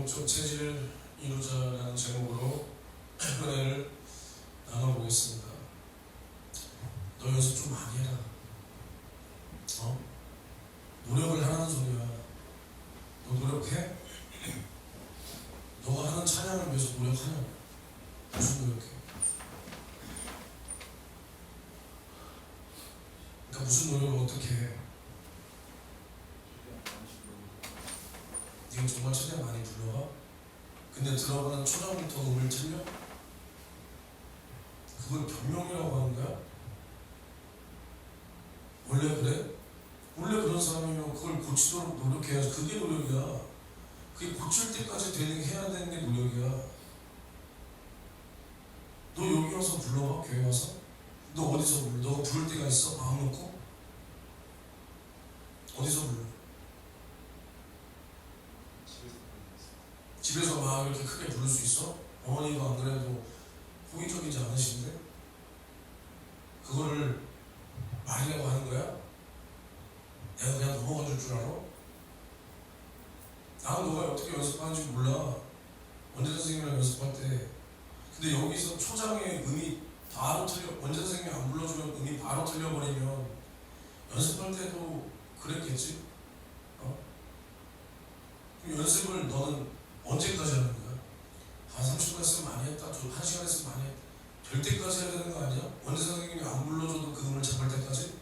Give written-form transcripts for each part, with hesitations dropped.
영적 체질을 이루자라는 제목으로 은혜를 나눠보겠습니다. 너 연습 좀 많이 해라. 노력을 하라는 소리야. 너 노력해? 너가 하는 찬양을 위해서 노력하냐? 무슨 노력해? 그러니까 무슨 노력을 어떻게 해? 네가 정말 찬양 많이 불러가? 근데 들어가는 초장부터 음을 틀려? 그걸 변명이라고 하는 거야? 원래 그래? 원래 그런 사람이면 그걸 고치도록 노력해야지. 그게 노력이야. 그게 고칠 때까지 해야 되는 게 노력이야. 너 여기 와서 불러봐? 교회 와서? 너 어디서 불러? 너가 부를 때가 있어? 마음 놓고? 어디서 불러? 집에서 막 이렇게 크게 부를 수 있어? 어머니가 안 그래도 호의적이지 않으신데? 그거를 말이라고 하는 거야? 내가 그냥 넘어가 줄 줄 알아? 나는 너가 어떻게 연습하는지 몰라. 원재 선생님이랑 연습할 때. 근데 여기서 초장의 음이 바로 틀려, 원재 선생님이 안 불러주면 음이 바로 틀려버리면 연습할 때도 그랬겠지? 그럼 연습을 너는 언제까지 하는 거야? 30분 했으면 많이 했다. 1시간 했으면 많이 했다. 될 때까지 해야 되는 거 아니야? 원재 선생님이 안 불러줘도 그 음을 잡을 때까지?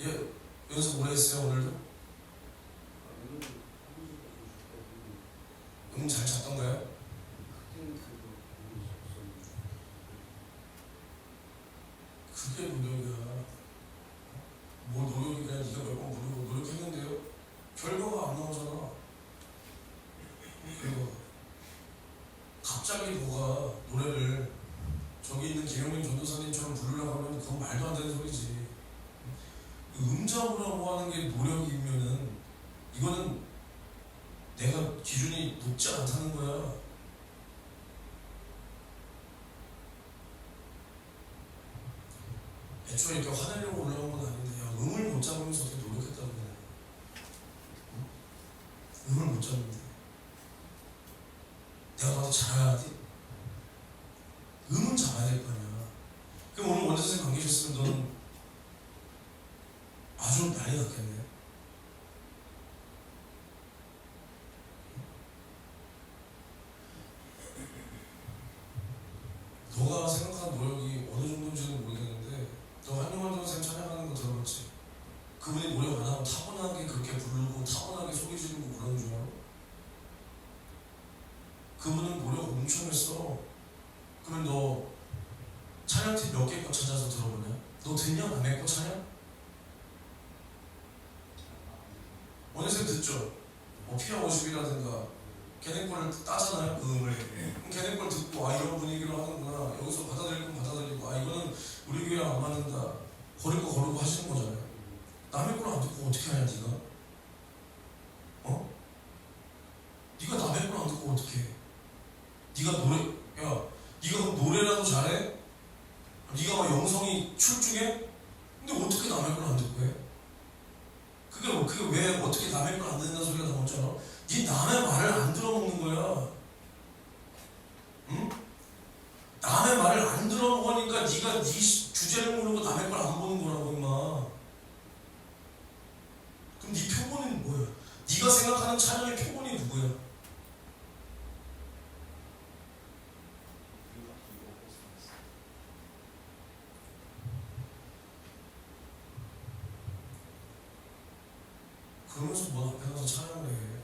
예, 연습 오래 했어요, 오늘도? 잘 잡던 거야? 그게 노력이야. 뭐 노력이 그냥 네가 몇 번 부르고 노력했는데요? 결과가 안 나오잖아. 결과. 갑자기 너가 노래를 저기 있는 김영민 전도사님처럼 부르려고 하면 그건 말도 안 되는 소리지. 음잡으라고 하는 게 노력이면은 이거는 내가 기준이 높지 않다는 거야. 애초에 이렇게 화내려고 올라온 건 아닌데, 야, 음을 못 잡으면서 어떻게 노력했다고 그래? 음을 못 잡는데 내가 너한테 잘해야지. 음은 잡아야 될 거 아니야. 그럼 오늘 원재 선생님 안 계셨으면 너는 아주 난리 났겠네. 너가 생각하는 노력이 어느 정도인지는 모르겠는데, 너 한용환 선생님 찬양하는 거 들어봤지? 그분이 노력 안 하고 타고나게 그렇게 부르고 타고나게 소리 지르고 그러는 줄 알아? 그분은 노력 엄청 했어. 그러면 너 찬양팀 몇 개 거 찾아서 들어보냐? 너 듣냐? 남의 거 찬양? 원재 선생님 듣죠? 피아 50이라든가 걔네 걸 따잖아요, 그 음을. 그럼 걔네 걸 듣고, 이런 분위기로 하는구나. 여기서 받아들일 건 받아들이고, 이거는 우리 교회랑 안 맞는다. 거릴 거 거르고 하시는 거잖아요. 남의 걸 안 듣고 어떻게 하냐, 네가? 네가 남의 걸 안 듣고 어떻게 해? 네가 네가 노래라도 잘해? 네가 막 영성이 출중해? 근데 어떻게 남의 걸 안 듣고 해? 그게 왜 어떻게 남의 걸 안 듣는다는 소리가 나오잖아. 네 남의 말을 안 들어먹는 거야. 응? 남의 말을 안 들어먹으니까 네가 네 주제를 모르고 남의 걸 안 보는 거라고, 임마. 그럼 네 표본은 뭐야? 네가 생각하는 찬양의 표본이 누구야? 그러면서 뭐 앞에 가서 찬양을 해.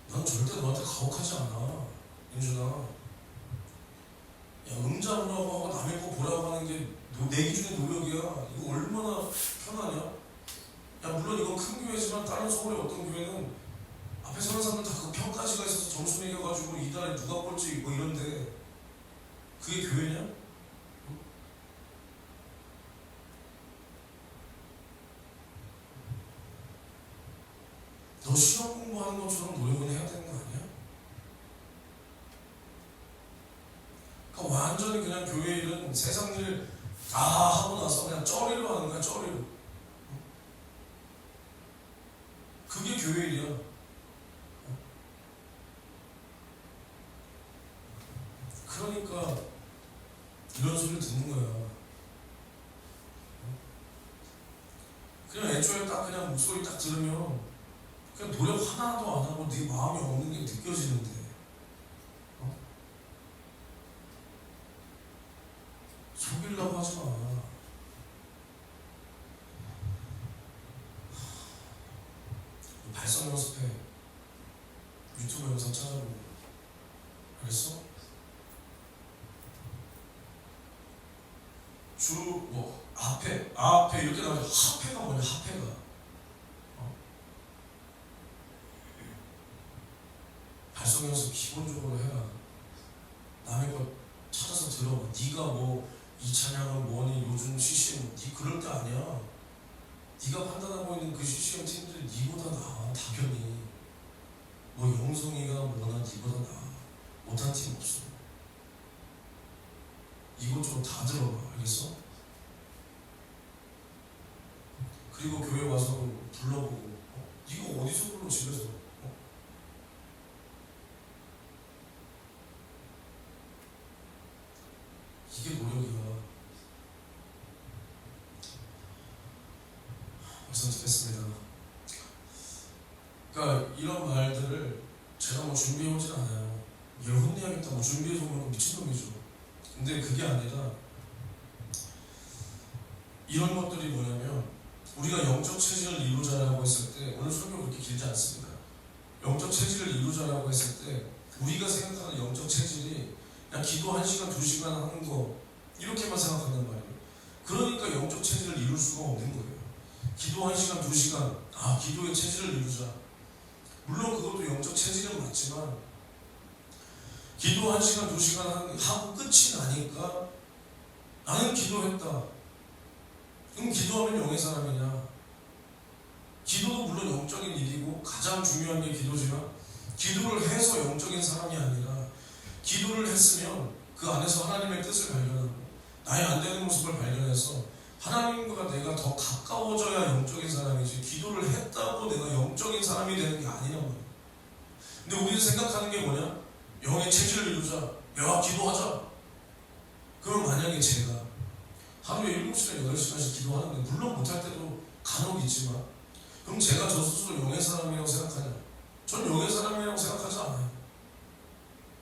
난 절대 너한테 가혹하지 않아, 민준아. 야, 잡으라고 하고 남의 거 보라고 하는 게 내 기준의 노력이야. 이거 얼마나 편하냐? 야, 물론 이건 큰 교회지만 다른 서울의 어떤 교회는 앞에 서는 사람들 다 그 평가지가 있어서 점수 매겨가지고 이달에 누가 꼴찌 뭐 이런데 그게 교회냐? 너 시험 공부하는 것처럼 노력은 해야 되는 거 아니야? 그러니까 완전히 그냥 교회 일은 세상 일 다 하고 나서 그냥 쩌리로 하는 거야, 쩌리로. 그냥 애초에 딱 그냥 목소리 딱 들으면 그냥 노력 하나도 안 하고 네 마음이 없는 게 느껴지는데 속이려고 하지 마. 발성 연습해. 유튜브 영상 찾아보고. 알겠어? 주로 뭐 앞에 이렇게 나오죠. 하패가 뭐냐? 하패가 발성 연습 기본적으로 해라. 남의 거 찾아서 들어봐. 네가 뭐 이 찬양은 뭐니 요즘 CCM 네 그럴 때 아니야. 네가 판단하고 있는 그 CCM 팀들이 네보다 나아. 당연히 뭐 영성이가 뭐나 네보다 나아. 못한 팀 없어. 이것저것 다 들어봐. 알겠어? 그리고 교회 와서 불러보고 네가 어디서 불러 집에서 이게 노력이야. 말씀 듣겠습니다. 그러니까 이런 말들을 제가 뭐 준비해오진 않아요. 얘를 혼내야겠다 뭐 준비해서 오면 미친놈이죠. 근데 그게 아니라 이런 것들이 뭐냐면 우리가 영적 체질을 이루자라고 했을 때 오늘 설교 그렇게 길지 않습니다. 영적 체질을 이루자라고 했을 때 우리가 생각하는 영적 체질이 그냥 기도 1시간 2시간 하는 거 이렇게만 생각한단 말이에요. 그러니까 영적 체질을 이룰 수가 없는 거예요. 기도 1시간 2시간 기도의 체질을 이루자. 물론 그것도 영적 체질은 맞지만 기도 1시간 2시간 하고 끝이 나니까 나는 기도했다. 그럼 기도하면 영의 사람이냐? 기도도 물론 영적인 일이고 가장 중요한 게 기도지만 기도를 해서 영적인 사람이 아니라 기도를 했으면 그 안에서 하나님의 뜻을 발견하고 나의 안 되는 모습을 발견해서 하나님과 내가 더 가까워져야 영적인 사람이지 기도를 했다고 내가 영적인 사람이 되는 게 아니란 말이야. 근데 우리는 생각하는 게 뭐냐? 영의 체질을 이루자. 야 기도하자. 그럼 만약에 제가 하루에 7시간 8시간씩 기도하는데 물론 못할 때도 간혹 있지만 그럼 제가 저 스스로 영의 사람이라고 생각하냐? 전 영의 사람이라고 생각하지 않아요.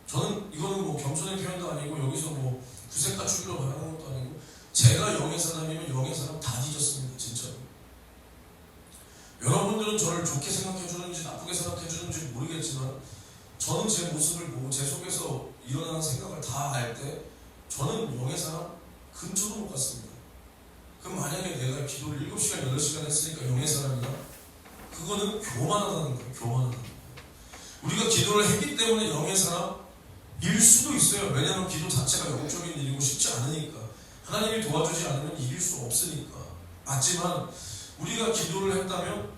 저는 이거는 뭐 겸손의 표현도 아니고 여기서 뭐 구색 갖추기로 말하는 것도 아니고 제가 영의 사람이면 영의 사람 다 뒤졌습니다. 진짜로. 여러분들은 저를 좋게 생각해 주는지 나쁘게 생각해 주는지 모르겠지만 저는 제 모습을 보고 제 속에서 일어나는 생각을 다 알 때 저는 영의 사람 근처도 못 갔습니다. 그럼 만약에 내가 기도를 7시간 8시간 했으니까 영의 사람이다? 그거는 교만하다는 거예요. 교만하다는 거예요. 우리가 기도를 했기 때문에 영의 사람일 수도 있어요. 왜냐하면 기도 자체가 영적인 일이고 쉽지 않으니까. 하나님이 도와주지 않으면 이길 수 없으니까. 맞지만 우리가 기도를 했다면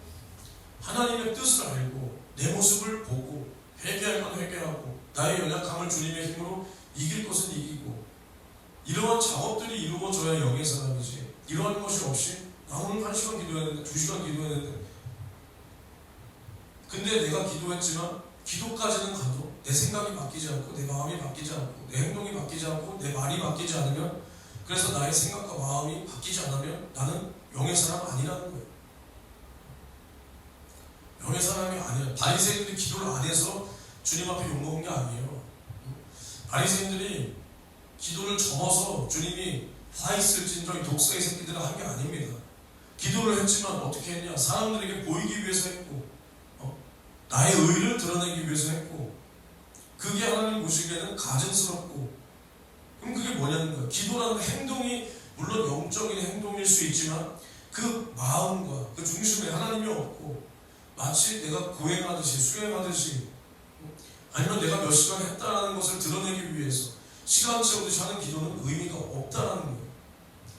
하나님의 뜻을 알고 내 모습을 보고 회개할 건 회개하고 나의 연약함을 주님의 힘으로 이길 것은 이기고 이러한 작업들이 이루어져야 영의 사람이지. 이러한 것이 없이 나 오늘 1시간 기도했는데 2시간 기도했는데 근데 내가 기도했지만 기도까지는 가도 내 생각이 바뀌지 않고 내 마음이 바뀌지 않고 내 행동이 바뀌지 않고 내 말이 바뀌지 않으면 그래서 나의 생각과 마음이 바뀌지 않으면 나는 영의 사람 아니라는 거예요. 영의 사람이 아니에요. 바리새인들이 기도를 안 해서 주님 앞에 욕먹은 게 아니에요. 바리새인들이 기도를 접어서 주님이 화 있을진저 이 독사의 새끼들을 한 게 아닙니다. 기도를 했지만 어떻게 했냐? 사람들에게 보이기 위해서 했고 나의 의를 드러내기 위해서 했고 그게 하나님 보시기에는 가증스럽고 그럼 그게 뭐냐는 거예요. 기도라는 행동이 물론 영적인 행동일 수 있지만 그 마음과 그 중심에 하나님이 없고 마치 내가 고행하듯이 수행하듯이 아니면 내가 몇 시간 했다라는 것을 드러내기 위해서 시간 채우듯이 하는 기도는 의미가 없다라는 거예요.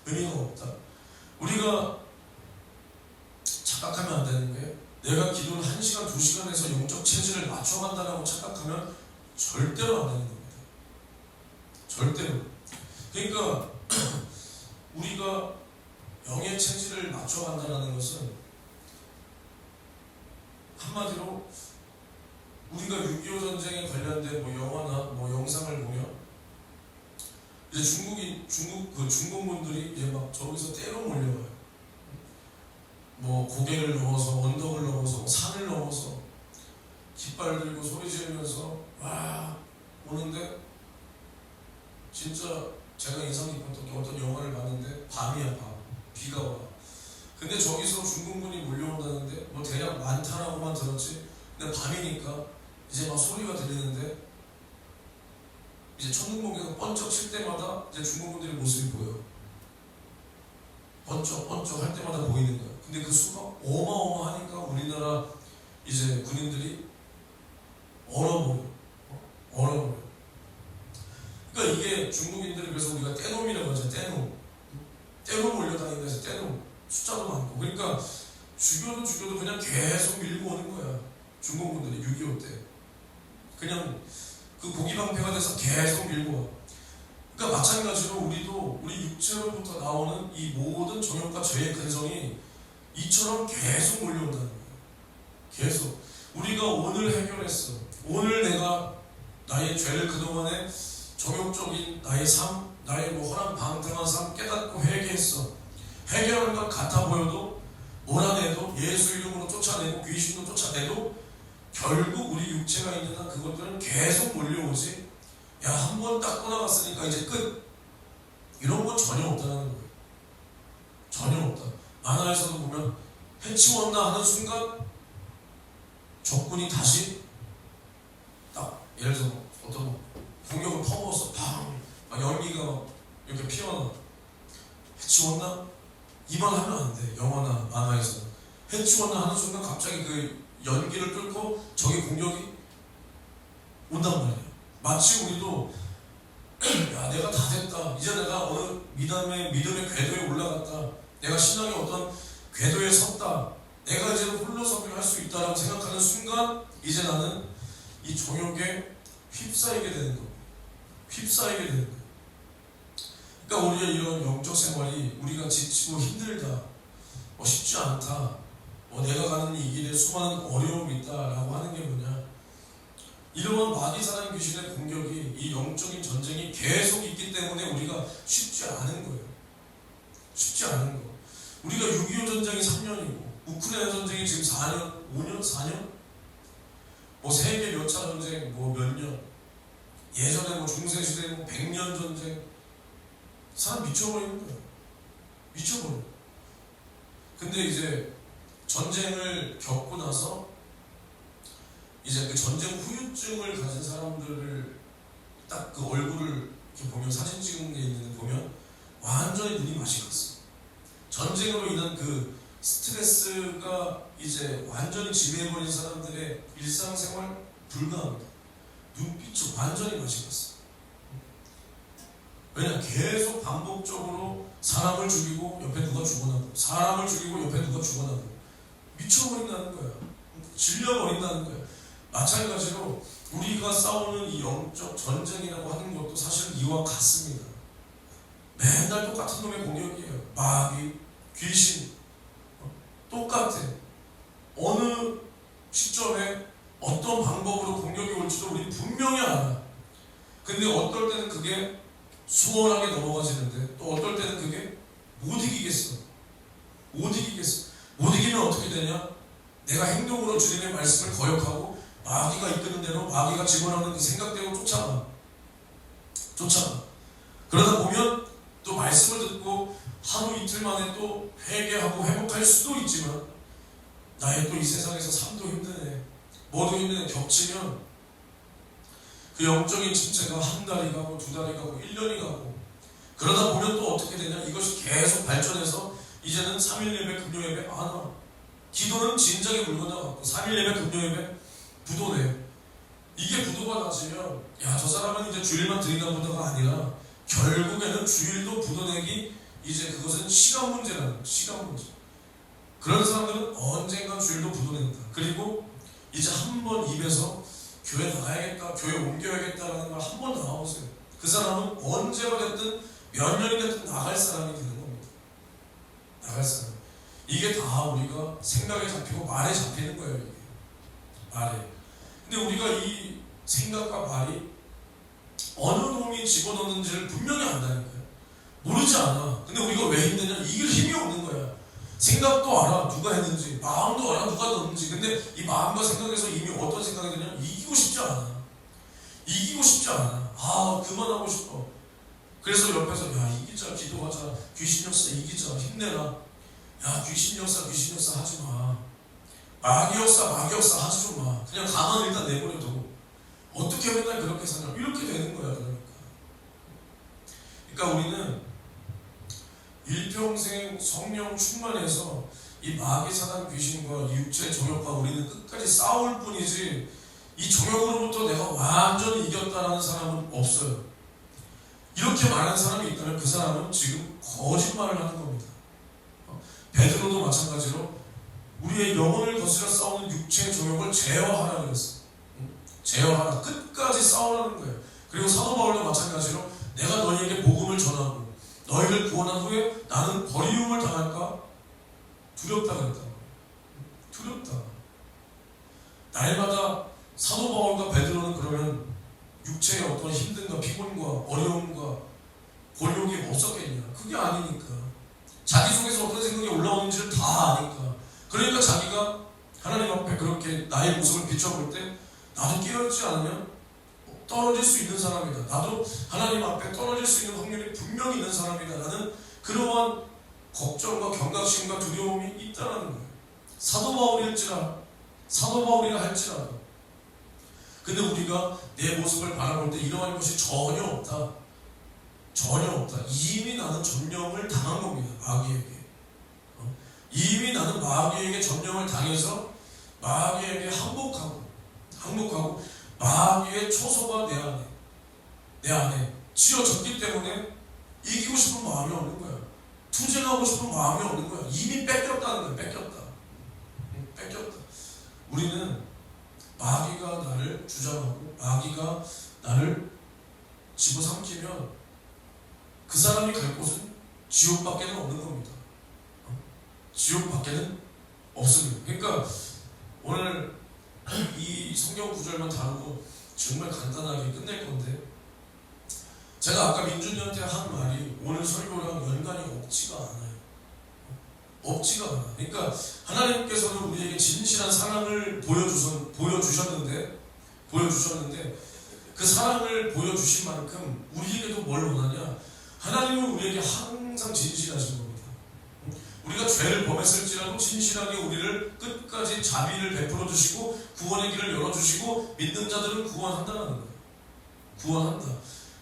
의미가 없다. 우리가 착각하면 안 되는 게 내가 기도를 1시간, 2시간 해서 영적 체질을 맞춰간다라고 착각하면 절대로 안 되는 겁니다. 절대로. 그러니까 우리가 영의 체질을 맞춰간다는 것은 한마디로 우리가 6.25 전쟁에 관련된 뭐 영화나 뭐 영상을 보면 이제 중국 그 중공군들이 이제 막 저기서 때로 몰려와요. 뭐 고개를 넘어서 언덕을 넘어서 산을 넘어서 깃발 들고 소리 지르면서 와 오는데 진짜 제가 인상 깊었던 게 어떤 영화를 봤는데 밤이야 밤 비가 와. 근데 저기서 중공군이 몰려온다는데 뭐 대략 많다라고만 들었지. 근데 밤이니까 이제 막 소리가 들리는데 이제 천둥번개가 번쩍 칠 때마다 이제 중공군들의 모습이 보여. 번쩍 번쩍 할 때마다 보이는 거야. 근데 그 수가 어마어마하니까 우리나라 이제 군인들이 얼어버려. 그러니까 이게 중국인들이 그래서 우리가 떼놈이라고 하죠. 떼놈 몰려다니는 데서 떼놈. 숫자도 많고. 그러니까 죽여도 그냥 계속 밀고 오는 거야. 중공군들이 6.25 때. 그냥 그 고기방패가 돼서 계속 밀고 와. 그러니까 마찬가지로 우리도 우리 육체로부터 나오는 이 모든 정욕과 죄의 근성이 이처럼 계속 몰려온다는 거예요. 계속. 우리가 오늘 해결했어. 오늘 내가 나의 죄를 그동안에 정욕적인 나의 삶, 나의 뭐 허랑방탕한 삶 깨닫고 회개했어. 해결하는 것 같아 보여도 몰아내도 예수 이름으로 쫓아내고 귀신도 쫓아내도 결국 우리 육체가 있는 한 그것들은 계속 몰려오지. 야, 한 번 딱 떠나갔으니까 이제 끝. 이런 건 전혀 없다는 거예요. 전혀 없다. 만화에서도 보면 해치웠나 하는 순간 적군이 다시 딱 예를 들어서 어떤 공격을 퍼부어서 팡! 막 연기가 막 이렇게 피어나. 해치웠나? 이 말 하면 안 돼. 영화나 만화에서. 해치웠나 하는 순간 갑자기 그 연기를 뚫고 적의 공격이 온단 말이야. 마치 우리도 야 내가 다 됐다. 이제 내가 어느 믿음의 궤도에 올라갔다. 내가 신앙의 어떤 궤도에 섰다. 내가 이제 홀로 서기를 할 수 있다라고 생각하는 순간 이제 나는 이 정욕에 휩싸이게 되는 겁니다. 휩싸이게 되는 거예요. 그러니까 우리의 이런 영적 생활이 우리가 지치고 힘들다, 뭐 쉽지 않다, 뭐 내가 가는 이 길에 수많은 어려움이 있다라고 하는 게 뭐냐? 이러한 마귀 사단 귀신의 공격이 이 영적인 전쟁이 계속 있기 때문에 우리가 쉽지 않은 거예요. 쉽지 않은 거. 우리가 6.25 전쟁이 3년이고 우크라이나 전쟁이 지금 4년, 5년, 4년? 뭐 세계 몇 차 전쟁, 뭐 몇 년? 예전에 뭐 중세시대 뭐 100년 전쟁. 사람 미쳐버리는 거예요. 미쳐버려. 근데 이제 전쟁을 겪고 나서 이제 그 전쟁 후유증을 가진 사람들을 딱 그 얼굴을 이렇게 보면 사진 찍은 게 있는데 보면 완전히 눈이 맛이 갔어. 전쟁으로 인한 그 스트레스가 이제 완전히 지배해버린 사람들의 일상생활 불가합니다. 눈빛이 완전히 맛이 갔어. 왜냐? 계속 반복적으로 사람을 죽이고 옆에 누가 죽어나고 사람을 죽이고 옆에 누가 죽어나고 미쳐버린다는 거야. 질려버린다는 거야. 마찬가지로 우리가 싸우는 이 영적 전쟁이라고 하는 것도 사실은 이와 같습니다. 맨날 똑같은 놈의 공격이에요. 마귀, 귀신 똑같아. 어느 시점에 어떤 방법으로 공격이 올지도 우리 분명히 알아. 근데 어떨 때는 그게 수월하게 넘어가지는데 또 어떨 때는 그게 못 이기겠어. 못 이기면 어떻게 되냐? 내가 행동으로 주님의 말씀을 거역하고 마귀가 이끄는 대로 마귀가 집어넣는 그 생각대로 쫓아가. 그러다 보면 또 말씀을 듣고 하루 이틀 만에 또 회개하고 회복할 수도 있지만 나의 또 이 세상에서 삶도 힘드네, 뭐도 힘드네 겹치면 그 영적인 침체가 한 달이 가고 두 달이 가고 1년이 가고 그러다 보면 또 어떻게 되냐? 이것이 계속 발전해서 이제는 3일 예배, 금요 예배 안 와. 기도는 진작에 물고 나갔고 3일 예배, 금요 예배 부도네. 이게 부도가 낮으면 야 저 사람은 이제 주일만 드리나 보다가 아니라 결국에는 주일도 부도내기 이제 그것은 시간 문제라는 거야. 시간 문제. 그런 사람들은 언젠가 주일도 부도낸다. 그리고 이제 한 번 입에서 교회 나가야겠다, 교회 옮겨야겠다라는 걸 한 번 나와보세요. 그 사람은 언제가 됐든 몇 년이 됐든 나갈 사람이 되는 겁니다. 나갈 사람. 이게 다 우리가 생각에 잡히고 말에 잡히는 거예요. 이게 말에. 근데 우리가 이 생각과 말이 어느 놈이 집어넣는지를 분명히 안다니까요. 모르지 않아. 근데 우리가 왜 힘드냐? 이길 힘이 없는 거야. 생각도 알아 누가 했는지, 마음도 알아 누가 넣었는지. 근데 이 마음과 생각에서 이미 어떤 생각이 드냐면 이기고 싶지 않아. 이기고 싶지 않아. 아 그만하고 싶어. 그래서 옆에서 야 이기자, 기도하자, 귀신 역사 이기자, 힘내라. 야 귀신 역사 하지마. 마귀 역사 하지 좀 마. 그냥 가만 일단 내버려두고 어떻게 맨날 그렇게 사냐 이렇게 되는 거야. 그러니까 우리는 일평생 성령 충만해서 이 마귀 사단 귀신과 육체의 정욕과 우리는 끝까지 싸울 뿐이지 이 정욕으로부터 내가 완전히 이겼다라는 사람은 없어요. 이렇게 말하는 사람이 있다면 그 사람은 지금 거짓말을 하는 겁니다. 베드로도 마찬가지로 우리의 영혼을 거스려 싸우는 육체의 정욕을 제어하라 그랬어. 제어하라. 끝까지 싸우라는 거예요. 그리고 사도 바울도 마찬가지로 내가 너희에게 복음을 전하고 너희를 구원한 후에 나는 버리움을 당할까 두렵다 그랬다. 두렵다. 날마다 사도 바울과 베드로는 그러면 육체의 어떤 힘듦과 피곤과 어려움과 곤욕이 없었겠냐? 그게 아니니까. 자기 속에서 어떤 생각이 올라오는지를 다 아니까. 그러니까 자기가 하나님 앞에 그렇게 나의 모습을 비춰볼 때 나도 깨어있지 않으면 떨어질 수 있는 사람이다. 나도 하나님 앞에 떨어질 수 있는 확률이 분명히 있는 사람이다. 나는 그러한 걱정과 경각심과 두려움이 있다는 거예요. 사도 바울이라 할지라도. 근데 우리가 내 모습을 바라볼 때 이러한 것이 전혀 없다. 이미 나는 점령을 당한 겁니다. 마귀에게. 이미 나는 마귀에게 점령을 당해서 마귀에게 항복하고 마귀의 초소가 내 안에 쥐어졌기 때문에 이기고 싶은 마음이 없는 거야. 투쟁하고 싶은 마음이 없는 거야. 이미 뺏겼다는 거야. 뺏겼다. 우리는 마귀가 나를 주장하고 마귀가 나를 집어삼키면 그 사람이 갈 곳은 지옥밖에는 없는 겁니다. 지옥밖에는 없습니다. 그러니까 오늘 이 성경 구절만 다루고 정말 간단하게 끝낼 건데, 제가 아까 민준이한테 한 말이 오늘 설교랑 연관이 없지가 않아요. 그러니까 하나님께서는 우리에게 진실한 사랑을 보여주셨는데 그 사랑을 보여주신 만큼 우리에게도 뭘 원하냐? 하나님은 우리에게 항상 진실하신 겁니다. 우리가 죄를 범했을지라도 진실하게 우리를 끝까지 자비를 베풀어 주시고 구원의 길을 열어주시고 믿는 자들은 구원한다는 거예요. 구원한다.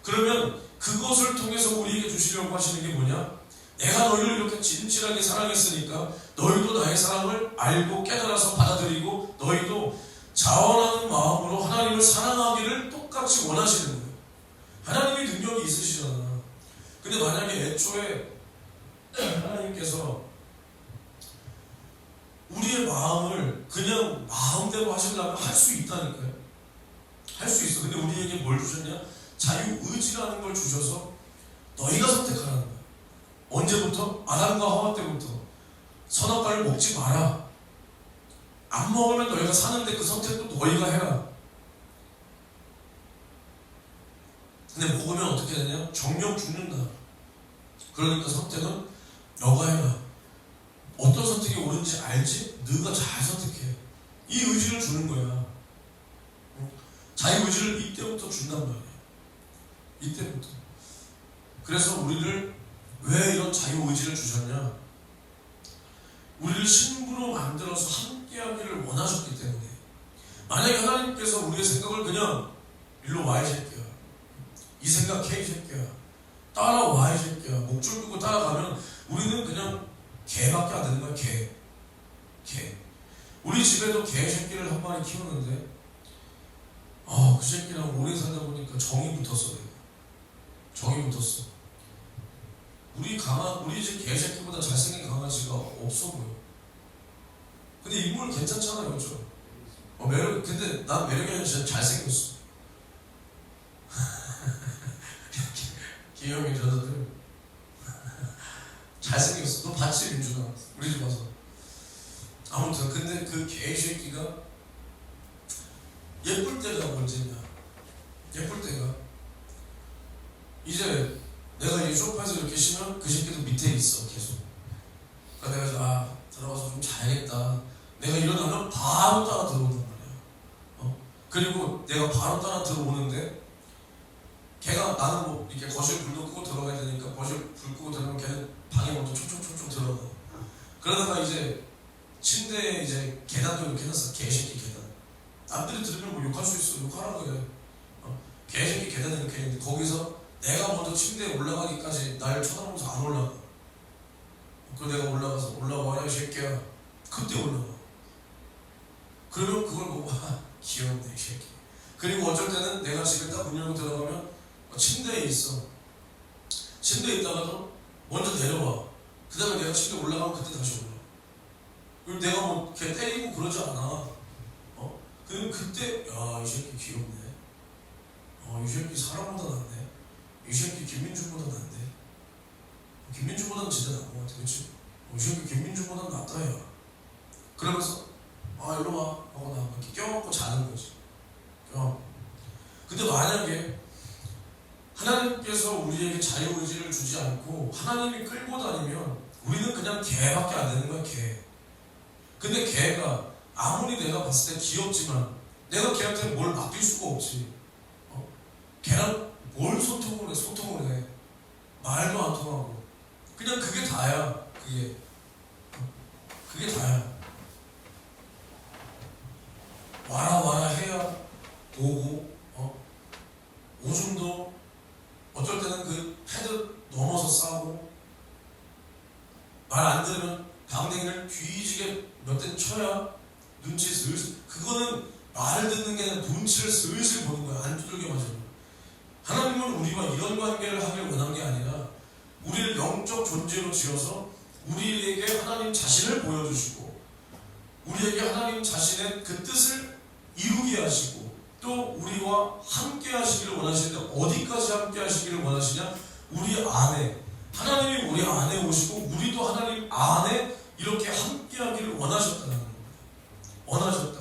그러면 그것을 통해서 우리에게 주시려고 하시는 게 뭐냐? 내가 너희를 이렇게 진실하게 사랑했으니까 너희도 나의 사랑을 알고 깨달아서 받아들이고 너희도 자원하는 마음으로 하나님을 사랑하기를 똑같이 원하시는 거예요. 하나님이 능력이 있으시잖아. 근데 만약에 애초에 하나님께서 우리의 마음을 그냥 마음대로 하시려면 할 수 있다니까요. 할 수 있어. 근데 우리에게 뭘 주셨냐? 자유의지라는 걸 주셔서 너희가 선택하라는 거야. 언제부터? 아담과 하와 때부터. 선악과를 먹지 마라. 안 먹으면 너희가 사는데 그 선택도 너희가 해라. 근데 먹으면 어떻게 되냐? 정령 죽는다. 그러니까 선택은 너가 해라. 어떤 선택이 옳은지 알지? 너가 잘 선택해. 이 의지를 주는 거야. 자유의지를 이때부터 준단 말이야. 이때부터. 그래서 우리를 왜 이런 자유의지를 주셨냐? 우리를 신부로 만들어서 함께하기를 원하셨기 때문에. 만약에 하나님께서 우리의 생각을 그냥 일로 와 이 새끼야, 이 생각해 이 새끼야, 따라와 이 새끼야, 목줄 끄고 따라가면 우리는 그냥 개밖에 안 되는 거야. 개. 우리 집에도 개 새끼를 한 마리 키우는데 그 새끼랑 오래 살다 보니까 정이 붙었어. 정이 붙었어. 우리 집 개 새끼보다 잘생긴 강아지가 없어 보여. 근데 인물 괜찮잖아요, 그렇죠? 근데 난 매력이 아니라 진짜 잘생겼어. 기영이 저들 잘생겼어. 너 봤지, 민준아? 우리 집 와서. 아무튼 근데 그 개새끼가 예쁠 때가 언제냐? 예쁠 때가 이제 내가 이 소파에서 이렇게 쉬면 그 새끼도 밑에 있어. 계속 그러니까 내가 들어가서 좀 자야겠다. 내가 일어나면 바로 따라 들어온단 말이야. 그리고 내가 바로 따라 들어오는데 걔가 나는 뭐 이렇게 거실 불도 끄고 들어가야 되니까 거실 불 끄고 들어가면 걔는 방에 먼저 촉촉촉촉 들어가. 그러다가 이제 침대에 이제 계단도 이렇게 해놨어. 개새끼 계단. 남들이 들으면 뭐 욕할 수 있어. 욕하라고 해. 개새끼 계단 이렇게 했는데 거기서 내가 먼저 침대에 올라가기까지 날 쳐다보면서 안 올라가. 그리고 내가 올라와야 이 새끼야. 그때 올라가. 그러면 그걸 보고 귀엽네 이 새끼. 그리고 어쩔 때는 내가 집에 딱 문 열고 들어가면 침대에 있어. 침대에 있다가도 먼저 내려와. 그 다음에 내가 침대에 올라가면 그때 다시 올라와. 그리고 내가 뭐 걔 때리고 그러지 않아. 그럼 그때 야 이 새끼 귀엽네. 이 새끼 사람보다 낫네. 이 새끼 김민주보다 낫네. 김민주보다는 진짜 나은 것 같아. 그치? 이 새끼 김민주보다 낫다 야. 그러면서 일로 와 하고 나 이렇게 껴안고 자는 거지. 근데 만약에 하나님께서 우리에게 자유의지를 주지 않고 하나님이 끌고 다니면 우리는 그냥 개밖에 안 되는 거야. 개. 근데 개가 아무리 내가 봤을 때 귀엽지만 내가 걔한테 뭘 맡길 수가 없지. 걔랑 뭘 소통을 해. 말도 안 통하고. 그냥 그게 다야. 그게 다야. 와라 해야 오고, 오줌도 어쩔 때는 그 헤드 넘어서 싸고, 말 안 들으면 방댕이를 뒤지게 몇 대 쳐야 눈치 슬슬. 그거는 말을 듣는 게 아니라 눈치를 슬슬 보는 거야. 안 두들겨 맞으면. 하나님은 우리와 이런 관계를 하길 원한 게 아니라 우리를 영적 존재로 지어서 우리에게 하나님 자신을 보여주시고 우리에게 하나님 자신의 그 뜻을 이루게 하시고 또 우리와 함께 하시기를 원하시는데 어디까지 함께 하시기를 원하시냐? 우리 안에 하나님이 우리 안에 오시고 우리도 하나님 안에 이렇게 함께 하기를 원하셨다는 겁니다. 원하셨다.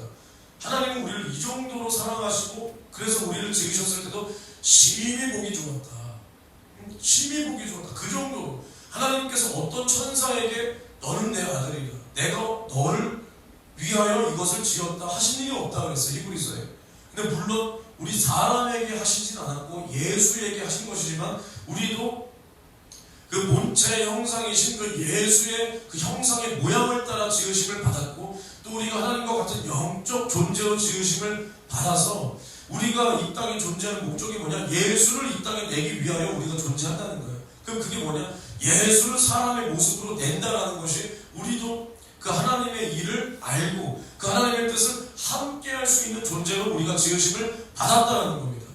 하나님은 우리를 이 정도로 사랑하시고 그래서 우리를 지으셨을 때도 심히 보기 좋았다. 심히 보기 좋았다. 그 정도로 하나님께서 어떤 천사에게 너는 내 아들이다. 내가 너를 위하여 이것을 지었다 하신 일이 없다 그랬어요. 히브리서에. 근데 물론 우리 사람에게 하시진 않았고 예수에게 하신 것이지만 우리도 그 본체의 형상이신 그 예수의 그 형상의 모양을 따라 지으심을 받았고 또 우리가 하나님과 같은 영적 존재로 지으심을 받아서 우리가 이 땅에 존재하는 목적이 뭐냐? 예수를 이 땅에 내기 위하여 우리가 존재한다는 거예요. 그럼 그게 뭐냐? 예수를 사람의 모습으로 낸다라는 것이 우리도 그 하나님의 일을 알고 그 하나님의 뜻을 함께 할 수 있는 존재로 우리가 지으심을 받았다는 겁니다.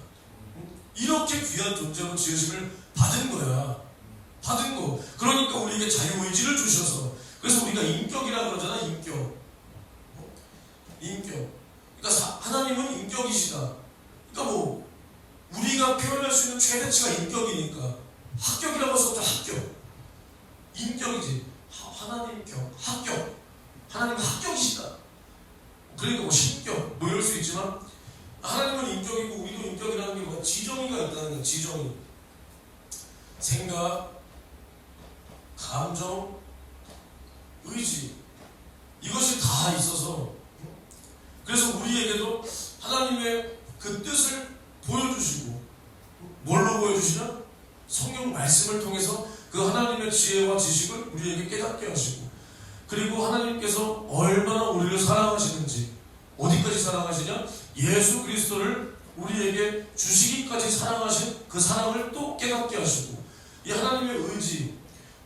이렇게 귀한 존재로 지으심을 받은 거야. 받은 거. 그러니까 우리에게 자유의지를 주셔서 그래서 우리가 인격이라 그러잖아. 인격. 그러니까 하나님은 인격이시다. 그러니까 뭐 우리가 표현할 수 있는 최대치가 인격이니까 합격이라고 할 수 없죠. 합격. 인격이지. 하나님 격. 합격. 하나님은 합격이시다. 그러니까 뭐 신격 뭐 이럴 수 있지만 하나님은 인격이고 우리도 인격이라는 게 뭐야? 지정의가 있다는 거야. 지정의. 생각, 감정, 의지 이것이 다 있어서 그래서 우리에게도 하나님의 그 뜻을 보여주시고 뭘로 보여주시냐? 성경 말씀을 통해서 그 하나님의 지혜와 지식을 우리에게 깨닫게 하시고 그리고 하나님께서 얼마나 우리를 사랑하시는지 어디까지 사랑하시냐? 예수 그리스도를 우리에게 주시기까지 사랑하신 그 사랑을 또 깨닫게 하시고 이 하나님의 의지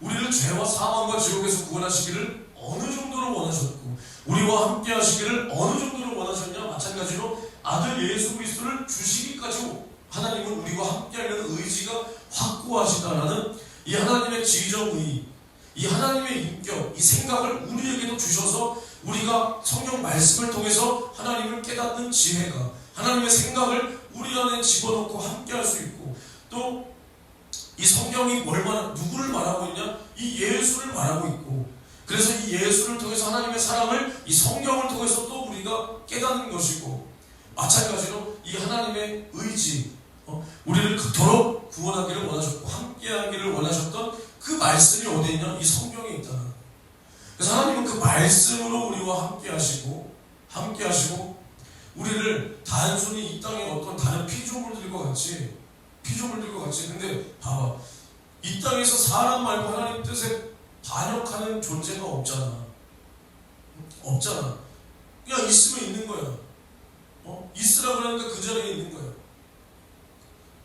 우리를 죄와 사망과 지옥에서 구원하시기를 어느 정도로 원하셨고 우리와 함께 하시기를 어느 정도로 원하셨냐? 마찬가지로 아들 예수 그리스도를 주시기까지 하나님은 우리와 함께하려는 의지가 확고하시다라는 이 하나님의 지정의 이 하나님의 인격, 이 생각을 우리에게도 주셔서 우리가 성경 말씀을 통해서 하나님을 깨닫는 지혜가 하나님의 생각을 우리 안에 집어넣고 함께할 수 있고 또 이 성경이 누구를 말하고 있냐? 이 예수를 말하고 있고 그래서 이 예수를 통해서 하나님의 사랑을 이 성경을 통해서 또 우리가 깨닫는 것이고 마찬가지로 이 하나님의 의지 우리를 그토록 구원하기를 원하셨고 함께하기를 원하셨던 그 말씀이 어디 있냐? 이 성경에 있다. 그래서 하나님은 그 말씀으로 우리와 함께 하시고 우리를 단순히 이 땅에 어떤 다른 피조물들과 같이 근데 봐봐, 이 땅에서 사람 말고 하나님 뜻에 반역하는 존재가 없잖아. 그냥 있으면 있는 거야. 있으라 그러니까 그 자리에 있는 거야.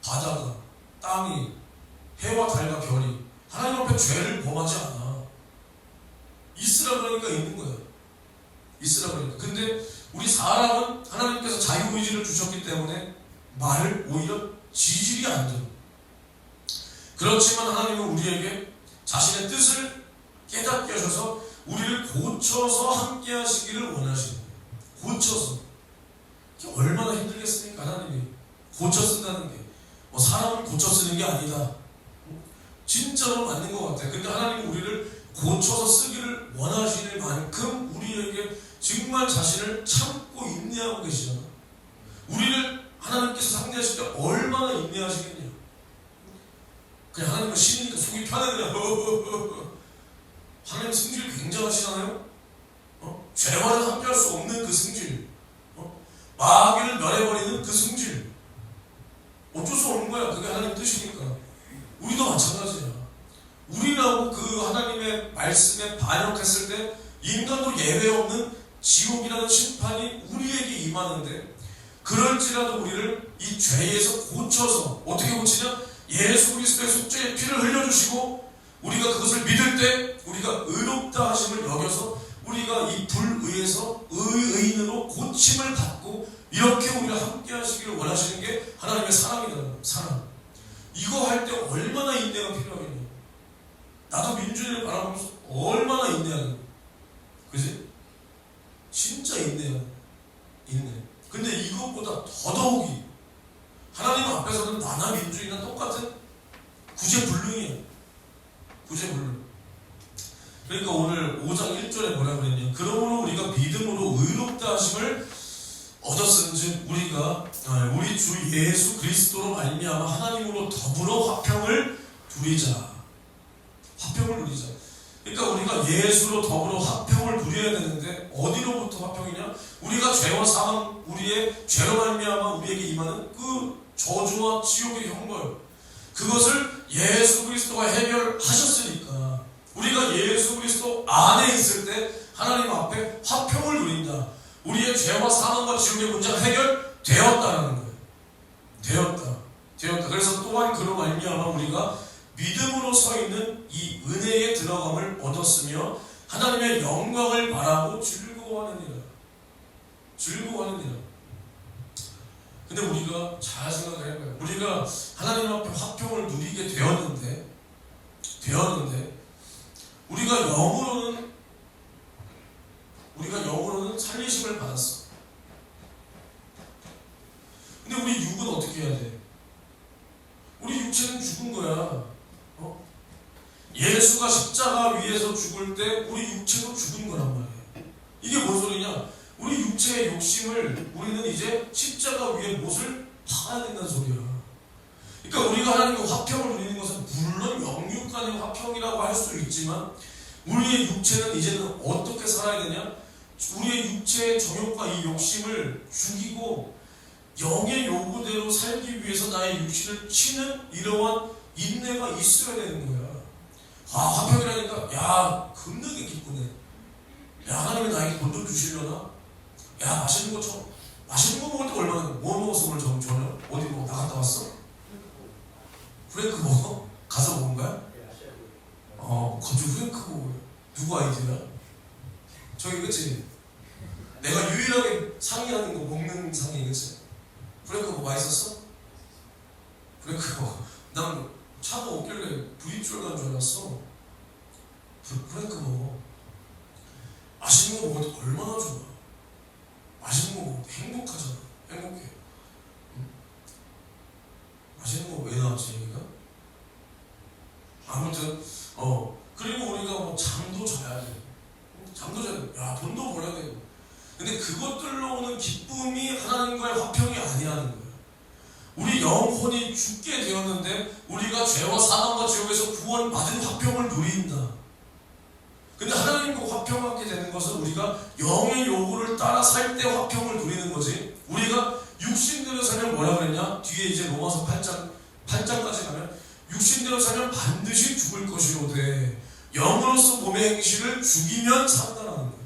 바다가, 땅이, 해와 달과 별이 하나님 앞에 죄를 범하지 않아. 있으라 그러니까 있는 거야. 있으라 그러니까. 근데 우리 사람은 하나님께서 자유의지를 주셨기 때문에 말을 오히려 지질이 안 들어. 그렇지만 하나님은 우리에게 자신의 뜻을 깨닫게 하셔서 우리를 고쳐서 함께 하시기를 원하시는 거예요. 고쳐서. 이게 얼마나 힘들겠습니까? 하나님이 고쳐 쓴다는 게. 사람을 고쳐 쓰는 게 아니다. 진짜로 맞는 것 같아. 근데 하나님은 우리를 고쳐서 쓰기를 원하시는 만큼 우리에게 정말 자신을 참고 인내하고 계시잖아. 우리를 하나님께서 상대하실 때 얼마나 인내하시겠냐. 그냥 하나님은 신이니까 속이 편하더라. 하나님 승질이 굉장하시잖아요. 죄와는 함께할 수 없는 그 승질, 마귀를 멸해버리는 그 승질. 어쩔 수 없는 거야. 그게 하나님 뜻이니까. 우리도 마찬가지야. 우리라고 그 하나님의 말씀에 반역했을 때 인간도 예외 없는 지옥이라는 심판이 우리에게 임하는데, 그럴지라도 우리를 이 죄에서 고쳐서 어떻게 고치냐? 예수 그리스도의 속죄의 피를 흘려주시고 우리가 그것을 믿을 때 우리가 의롭다 하심을 여겨서 우리가 이 불의에서 의인으로 고침을 받고 이렇게 우리가 함께 하시기를 원하시는 게 하나님의 사랑이라는 사랑. 이거 할 때 얼마나 인내가 필요하겠냐. 나도 민준이를 바라보면서 얼마나 인내하는, 그지? 진짜 인내. 근데 이것보다 더더욱이 하나님 앞에서는 나나 민준이나 똑같은 구제불능이야. 구제불능. 그러니까 오늘 5장 1절에 뭐라 그랬냐? 그러므로 우리가 믿음으로 의롭다 하심을 얻었은즉 우리 주 예수 그리스도로 말미암아 하나님으로 더불어 화평을 누리자. 그러니까 우리가 예수로 더불어 화평을 누려야 되는데 어디로부터 화평이냐? 우리가 죄와 사망, 우리의 죄로 말미암아 우리에게 임하는 그 저주와 지옥의 형벌, 그것을 예수 그리스도가 해결하셨으니까 우리가 예수 그리스도 안에 있을 때 하나님 앞에 화평을 누린다. 우리의 죄와 사망과 지옥의 문제가 해결되었다라는 거예요. 되었다. 그래서 또한 그로 말미암아 우리가 믿음으로 서 있는 이 은혜의 들어감을 얻었으며 하나님의 영광을 바라고 즐거워하느니라. 근데 우리가 잘 생각을 해봐요. 우리가 하나님 앞에 화평을 누리게 되었는데 우리가 영으로는 살리심을 받았어. 근데 우리 육은 어떻게 해야 돼? 우리 육체는 죽은 거야. 예수가 십자가 위에서 죽을 때 우리 육체도 죽은 거란 말이에요. 이게 뭔 소리냐? 우리 육체의 욕심을 우리는 이제 십자가 위에 못을 박아야 된다는 소리야. 그러니까 우리가 하나님과 화평을 누리는 것은 물론 영육 간의 화평이라고 할 수 있지만 우리의 육체는 이제는 어떻게 살아야 되냐? 우리의 육체의 정욕과 이 욕심을 죽이고 영의 요구대로 살기 위해서 나의 육신을 치는 이러한 인내가 있어야 되는 거야. 화평이라니까, 야, 겁나게 기쁘네. 야, 하나님이 나에게 돈 좀 주시려나? 야, 맛있는 거 먹을 때 얼마나, 뭐 먹었어, 오늘 저녁? 어디 나갔다 왔어? 프랭크 먹어? 가서 먹은 거야? 갑자기 프랭크 먹어요. 누구 아이디어야? 저기, 그치? 내가 유일하게 상의하는 거 먹는 상의, 그치? 프랭크 뭐 맛있었어? 프랭크 뭐, 난 차가 없길래 브릿줄 간 줄 알았어. 프랭크 먹어. 맛있는 거 먹을 때 얼마나 좋아. 맛있는 거 먹을 때 행복하잖아. 행복해. 응? 맛있는 거 왜 나왔지, 얘기가? 아무튼, 그리고 우리가 뭐 잠도 자야 돼. 야, 돈도 벌어야 되고. 근데 그것들로 오는 기쁨이 하나님과의 화평이 아니라는 거예요. 우리 영혼이 죽게 되었는데 우리가 죄와 사망과 지옥에서 구원받은 화평을 누린다. 근데 하나님과 화평하게 되는 것은 우리가 영의 요구를 따라 살 때 화평을 누리는 거지. 우리가 육신대로 살면 뭐라 그랬냐? 뒤에 이제 로마서 8장까지 가면 육신대로 살면 반드시 죽을 것이로되 영으로서 몸의 행실을 죽이면 산다라는 거예요.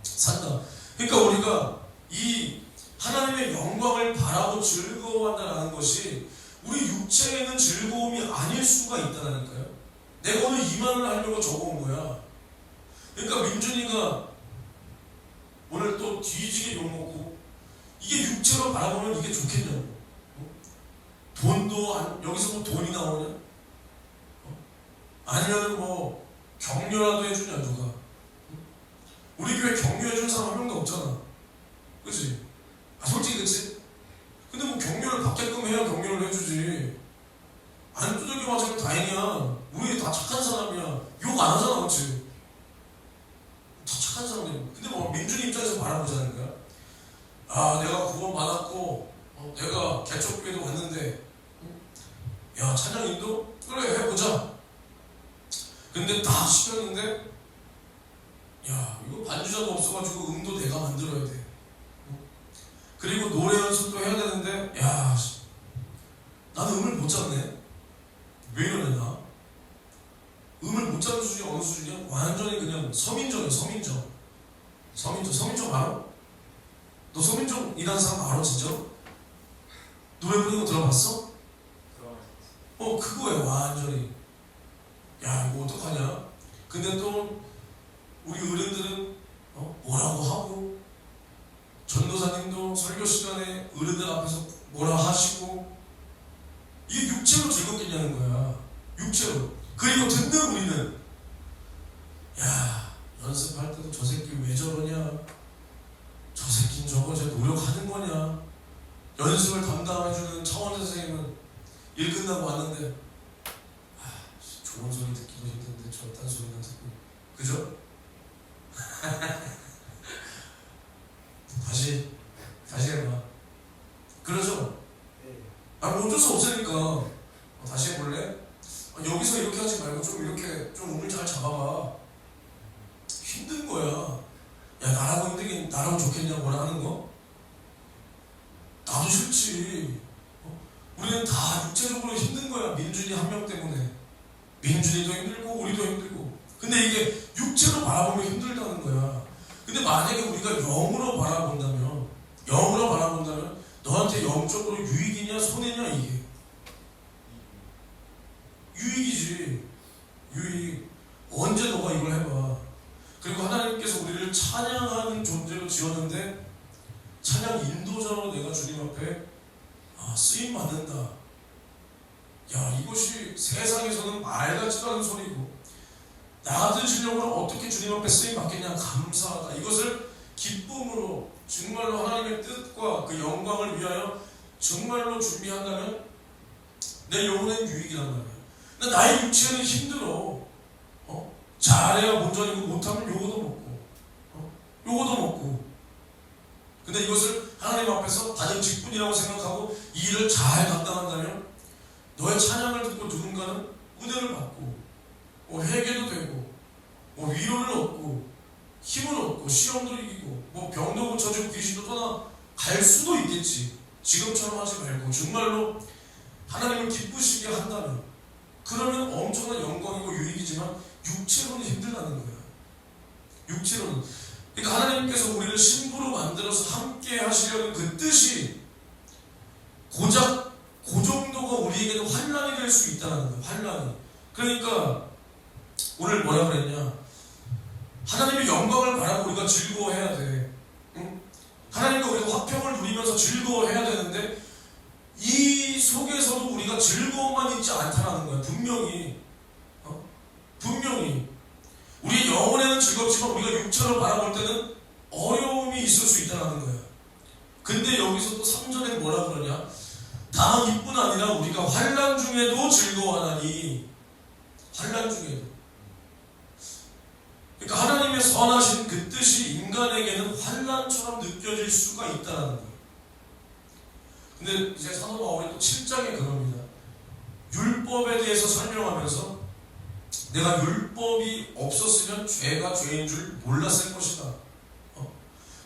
산다. 그러니까 우리가 이 하나님의 영광을 바라고 즐거워한다는 것이 우리 육체에 있는 즐거움이 아닐 수가 있다니까요. 내가 오늘 이만을 하려고 적어온 거야. 그러니까 민준이가 오늘 또 뒤지게 욕먹고 이게 육체로 바라보면 이게 좋겠냐고. 돈도 여기서 뭐 돈이 나오냐? 아니면 뭐 격려라도 해주냐 누가? 우리 교회 격려해주는 사람 한 명도 없잖아. 그치? 솔직히 그치? 근데 뭐 격려를 받게끔 해야 격려를 해주지. 안 두들겨 맞으면 다행이야. 우리 다 착한 사람이야. 욕 안 하잖아, 그치? 다 착한 사람이야. 근데 뭐 민준이 입장에서 바라보자는 거야. 아, 내가 구원 받았고 내가 개척교회도 왔는데 야, 찬양 인도? 그래, 해보자. 근데 다 시켰는데 야, 이거 반주자도 없어가지고 음도 내가 만들어야 돼. 그리고 노래 연습도 해야 되는데 야, 나는 음을 못 잡네. 왜 이러냐 나? 음을 못 잡는 수준이 어느 수준이야? 완전히 그냥 서민정이야. 서민정 알아? 너 서민정이라는 사람 알아 진짜? 노래 부르는 거 들어봤어? 그거야 완전히. 야, 이거 어떡하냐? 근데 또 우리 어른들은 뭐라고 하고, 전도사님도 설교 시간에 어른들 앞에서 뭐라 하시고, 이게 육체로 즐겁겠냐는 거야. 육체로. 그리고 듣는 우리는 야, 연습할 때도 저 새끼 왜 저러냐, 저 새끼는 저거 제 노력하는 거냐. 연습을 담당해주는 차원 선생님은 일 끝나고 왔는데 좋은 소리 듣기도 힘든데 저딴 소리나 듣고, 그죠? 다시 해봐. 그러죠? 뭐 어쩔 수 없으니까. 다시 해볼래? 여기서 이렇게 하지 말고 좀 이렇게 좀 음을 잘 잡아봐. 힘든 거야. 야, 나라고 힘들긴 나라고 좋겠냐 뭐라 하는 거? 나도 싫지. 우리는 다 육체적으로 힘든 거야. 민준이 한 명 때문에. 민준이도 힘들고 우리도 힘들고. 근데 이게 육체로 바라보면 힘들다는 거야. 근데 만약에 우리가 영으로 바라본다면 너한테 영적으로 유익이냐 손해냐? 이게 유익이지. 유익. 언제 너가 이걸 해봐. 그리고 하나님께서 우리를 찬양하는 존재로 지었는데 찬양 인도자로 내가 주님 앞에 쓰임 받는다. 야, 이것이 세상에서는 말 같지도 않은 소리고, 나 같은 실력으로 어떻게 주님 앞에 쓰임 받겠냐. 감사하다. 이것을 기쁨으로 정말로 하나님의 뜻과 그 영광을 위하여 정말로 준비한다면 내 영혼은 유익이란 말이야. 근데 나의 육체는 힘들어. 잘해야 본전이고 못하면 요거도 먹고. 근데 이것을 하나님 앞에서 받은 직분이라고 생각하고 이 일을 잘 감당한다면 너의 찬양을 듣고 누군가는 은혜를 받고 회개도 되고 위로를 얻고 힘을 얻고 시험도 이기고 병도 고쳐지고 귀신도 떠나갈 수도 있겠지. 지금처럼 하지 말고 정말로 하나님을 기쁘시게 한다면 그러면 엄청난 영광이고 유익이지만 육체로는 힘들다는 거야. 육체로는. 그러니까 하나님께서 우리를 신부로 만들어서 함께 하시려는 그 뜻이 고작 그 정도가 우리에게도 환난이 될 수 있다는 거예요. 환난이. 그러니까 오늘 뭐라 그랬냐? 하나님의 영광을 바라고 우리가 즐거워해야 돼. 응? 하나님과 우리가 화평을 누리면서 즐거워해야 되는데 이 속에서도 우리가 즐거움만 있지 않다는 거야. 분명히 우리 영혼에는 즐겁지만 우리가 육체로 바라볼 때는 어려움이 있을 수 있다는 거야. 근데 여기서 또 3절에 뭐라 그러냐? 다만 이뿐 아니라 우리가 환난 중에도 즐거워하나니. 환난 중에도. 그러니까 하나님의 선하신 그 뜻이 인간에게는 환난처럼 느껴질 수가 있다는 거예요. 근데 이제 사도 바울이 또 7장에 그럽니다. 율법에 대해서 설명하면서 내가 율법이 없었으면 죄가 죄인 줄 몰랐을 것이다.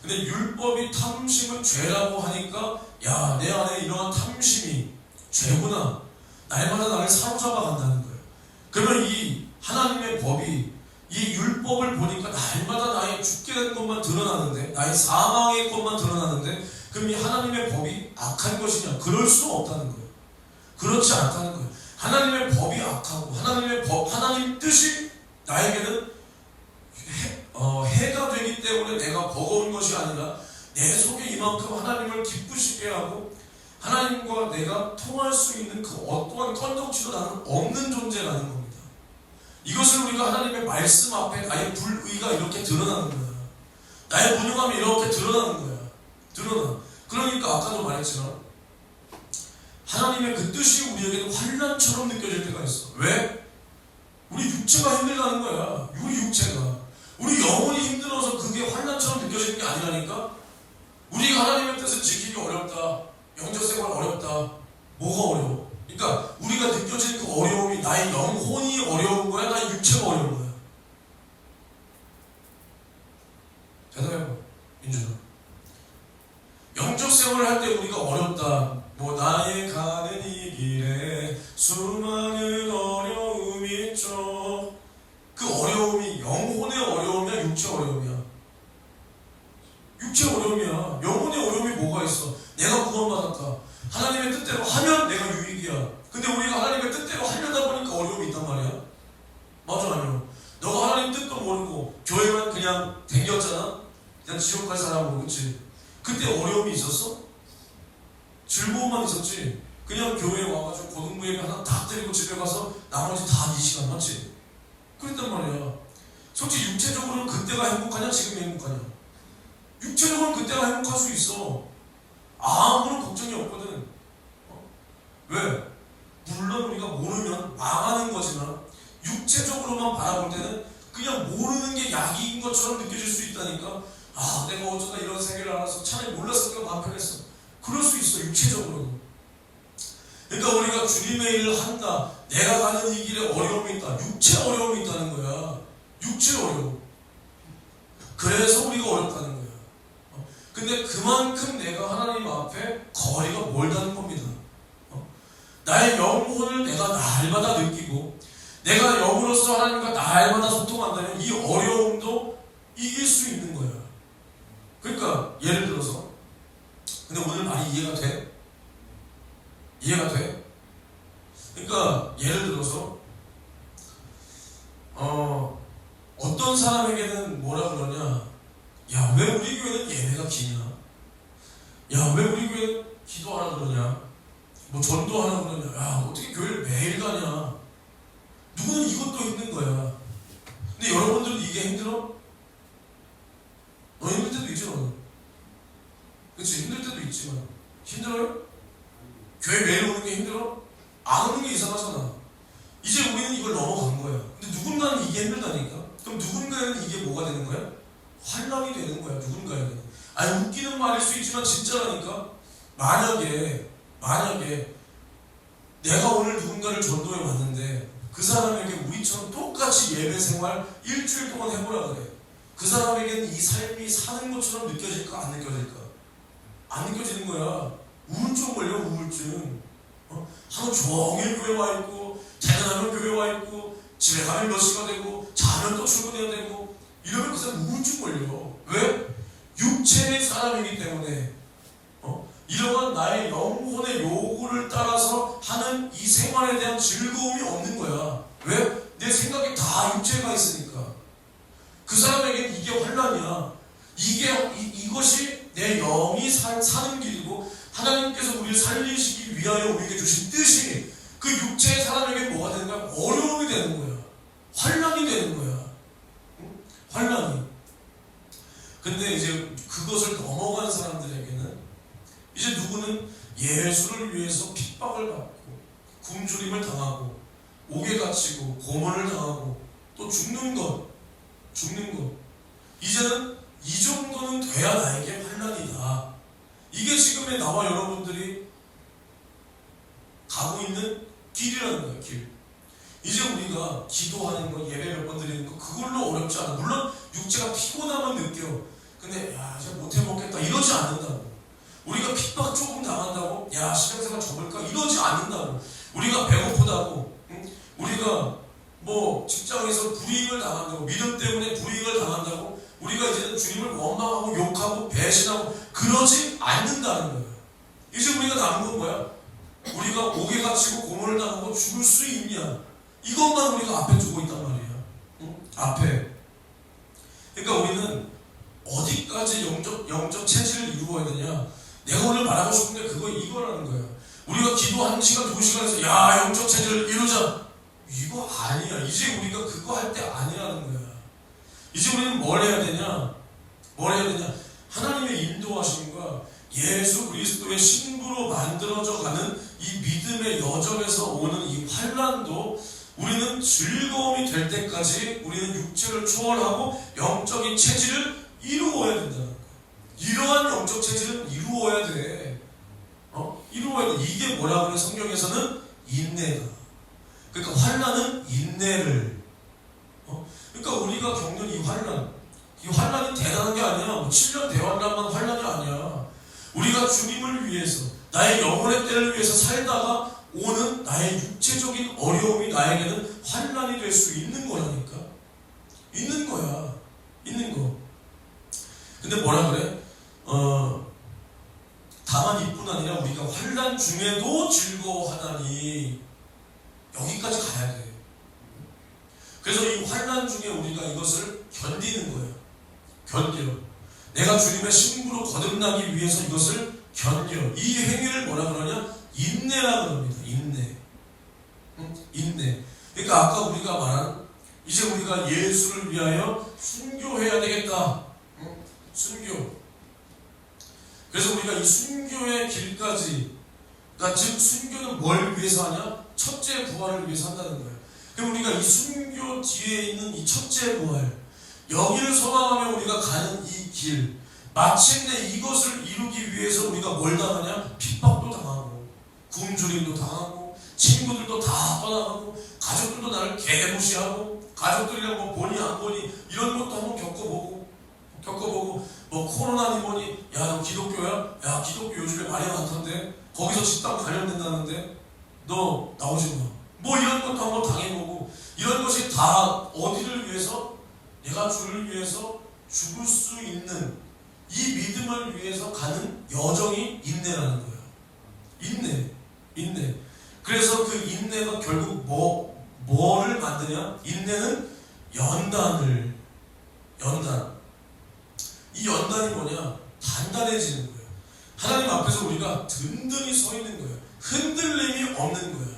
근데 율법이 탐심은 죄라고 하니까 야, 내 안에 이러한 탐심이 죄구나. 날마다 나를 사로잡아 간다는 거예요. 그러면 이 하나님의 법이 이 율법을 보니까 날마다 나의 죽게 된 것만 드러나는데, 나의 사망의 것만 드러나는데, 그럼 이 하나님의 법이 악한 것이냐? 그럴 수 없다는 거예요. 그렇지 않다는 거예요. 하나님의 법이 악하고 하나님의 법, 하나님 뜻이 나에게는 해가 되기 때문에 내가 버거운 것이 아니라 내 속에 이만큼 하나님을 기쁘시게 하고 하나님과 내가 통할 수 있는 그 어떠한 건덕지도 나는 없는 존재라는 겁니다. 이것을 우리가 하나님의 말씀 앞에 나의 불의가 이렇게 드러나는 거야. 나의 무능함이 이렇게 드러나는 거야. 드러나. 그러니까 아까도 말했지만 하나님의 그 뜻이 우리에게는 환난처럼 느껴질 때가 있어. 왜? 우리 육체가 힘들다는 거야. 우리 육체가. 우리 영혼이 힘들어서 그게 환난처럼 느껴지는 게 아니라니까. 우리가 하나님의 뜻을 지키기 어렵다. 영적생활 어렵다. 뭐가 어려워? 그러니까 우리가 느껴지는 그 어려움이 나의 영혼이 어려운 거야? 나의 육체가 어려운 거야? 대답해봐, 민준아. 영적생활을 할 때 우리가 어렵다. 뭐 나의 가는 이 길에 수많은 어려움이 있죠. 그 어려움이 영혼의 어려움이야, 육체 어려움이야? 육체 어려움이야. 영혼의 어려움이 뭐가 있어? 내가 구원받았다. 하나님의 뜻대로 하면 내가 유익이야. 근데 우리가 하나님의 뜻대로 하려다 보니까 어려움이 있단 말이야. 맞아, 아니요? 너가 하나님 뜻도 모르고 교회만 그냥 댕겼잖아. 그냥 지옥 갈 사람으로, 그치? 그때 어려움이 있었어? 즐거움만 있었지. 그냥 교회에 와가지고 고등부 예배 하나 딱 드리고 집에 가서 나머지 다 네 시간, 맞지? 그랬단 말이야. 솔직히 육체적으로는 그때가 행복하냐, 지금이 행복하냐? 육체적으로는 그때가 행복할 수 있어. 아무런 걱정이 없거든. 왜? 물론 우리가 모르면 망하는 거지만 육체적으로만 바라볼 때는 그냥 모르는 게 약인 것처럼 느껴질 수 있다니까. 아, 내가 어쩌다 이런 세계를 알아서 차라리 몰랐으니까 마음 편했어. 그럴 수 있어, 육체적으로는. 그러니까 우리가 주님의 일을 한다. 내가 가는 이 길에 어려움이 있다. 육체 어려움이 있다는 거야. 육체 어려움. 그래서 우리가 어렵다는 거야. 근데 그만큼 내가 하나님 앞에 거리가 멀다는 겁니다. 나의 영혼을 내가 날마다 느끼고 내가 영으로서 하나님과 날마다 소통한다면 이 어려움도 이길 수 있는 거야. 그러니까 예를 들어서, 근데 오늘 말이 이해가 돼? 이해가 돼? 그러니까 예를 들어서 어떤 사람에게는 뭐라 그러냐? 야, 왜 우리 교회는 예배가 기냐? 야, 왜 우리 교회 기도하라 그러냐? 뭐 전도하라 그러냐? 야, 어떻게 교회를 매일 가냐? 누구는 이것도 힘든 거야. 근데 여러분들은 이게 힘들어? 너 힘들 때도 있지, 너는. 그치? 힘들 때도 있지만 힘들어요? 교회 매일 오는 게 힘들어? 안 오는 게 이상하잖아. 이제 우리는 이걸 넘어간 거야. 근데 누군가는 이게 힘들다니까? 그럼 누군가에는 이게 뭐가 되는 거야? 환란이 되는 거야, 누군가에게는. 아니, 웃기는 말일 수 있지만 진짜라니까. 만약에 내가 오늘 누군가를 전도해 왔는데 그 사람에게 우리처럼 똑같이 예배 생활 일주일 동안 해보라 그래. 그 사람에게는 이 삶이 사는 것처럼 느껴질까, 안 느껴질까? 안 느껴지는 거야. 우울증 걸려, 우울증. 하루 종일 교회 와 있고, 퇴근하면 교회 와 있고, 집에 가면 몇 시가 되고, 자면 또 출근해야 되고, 이러면 그 사람 우울증 걸려. 왜? 육체의 사람이기 때문에. 이러한 나의 영혼의 요구를 따라서 하는 이 생활에 대한 즐거움이 없는 거야. 왜? 내 생각이 다 육체가 있으니까. 그 사람에게는 이게 환란이야. 이것이 내 영이 사는 길이고 하나님께서 우리를 살리시기 위하여 우리에게 주신 뜻이 그 육체의 사람에게 뭐가 되는 거야? 어려움이 되는 거야. 환란이 되는 거야. 응? 환란이. 근데 이제 그것을 넘어간 사람들에게는 이제 누구는 예수를 위해서 핍박을 받고 굶주림을 당하고 옥에 갇히고 고문을 당하고 또 죽는 것. 이제는 이 정도는 돼야 나에게 환란이다. 이게 지금의 나와 여러분들이 가고 있는 길이라는 거예요, 길. 이제 우리가 기도하는 거, 예배 몇 번 드리는 거 그걸로 어렵지 않아. 물론 육체가 피곤함은 느껴. 근데 야 이제 못해 먹겠다 이러지 않는다고. 우리가 핍박 조금 당한다고 야 신앙생활 접을까 이러지 않는다고. 우리가 배고프다고, 응? 우리가 뭐 직장에서 불이익을 당한다고, 믿음 때문에 불이익을 당한다고 우리가 이제는 주님을 원망하고 욕하고 배신하고 그러지 않는다는 거예요. 이제 우리가 남은 건 뭐야? 우리가 옥에 갇히고 고문을 당하고 죽을 수 있냐, 이것만 우리가 앞에 두고 있단 말이야. 응? 앞에. 그러니까 우리는 어디까지 영적 체질을 이루어야 되냐. 내가 오늘 말하고 싶은 게 이거라는 거야. 우리가 기도 1시간 2시간에서 야 영적 체질을 이루자, 이거 아니야. 이제 우리가 그거 할 때 아니라는 거야. 이제 우리는 뭘 해야 되냐? 하나님의 인도하심과 예수 그리스도의 신부로 만들어져 가는 이 믿음의 여정에서 오는 이 환난도 우리는 즐거움이 될 때까지 우리는 육체를 초월하고 영적인 체질을 이루어야 된다는 거야. 이러한 영적 체질은 이루어야 돼. 이루어야 돼. 이게 뭐라 그래? 성경에서는 인내다. 그러니까 환난은 인내를. 그러니까 우리가 겪는 이 환난이 대단한 게 아니야. 뭐 7년 대환란만 환난이 아니야. 우리가 주님을 위해서, 나의 영혼의 때를 위해서 살다가 오는 나의 육체적인 어려움이 나에게는 환난이 될 수 있는 거라니까. 있는 거야. 있는 거. 근데 뭐라 그래? 다만 이뿐 아니라 우리가 환난 중에도 즐거워하다니, 여기까지 가야 돼. 그래서 이 환난 중에 우리가 이것을 견디는 거예요. 견뎌. 내가 주님의 신부로 거듭나기 위해서 이것을 견뎌. 이 행위를 뭐라 그러냐? 인내라 그럽니다. 인내. 인내. 그러니까 아까 우리가 말한, 이제 우리가 예수를 위하여 순교해야 되겠다. 순교. 그래서 우리가 이 순교의 길까지, 그러니까 즉 순교는 뭘 위해서 하냐? 첫째 부활을 위해서 한다는 거예요. 그럼 우리가 이 순교 뒤에 있는 이 첫째 부활, 여기를 소망하며 우리가 가는 이 길, 마침내 이것을 이루기 위해서 우리가 뭘 당하냐? 핍박도 당하고, 굶주림도 당하고, 친구들도 다 떠나가고, 가족들도 나를 개무시하고, 가족들이랑 뭐 보니 안 보니 이런 것도 한번 겪어보고, 뭐 코로나니 뭐니, 야 너 기독교야? 야 기독교 요즘에 많이 많던데, 거기서 집단 감염된다는데 너 나오지 마. 뭐 이런 것도 한번 당해보고, 이런 것이 다 어디를 위해서? 내가 주를 위해서 죽을 수 있는 이 믿음을 위해서 가는 여정이 인내라는 거예요. 인내. 그래서 그 인내가 결국 뭐를 만드냐? 인내는 연단. 이 연단이 뭐냐? 단단해지는 거예요. 하나님 앞에서 우리가 든든히 서 있는 거예요. 흔들림이 없는 거야.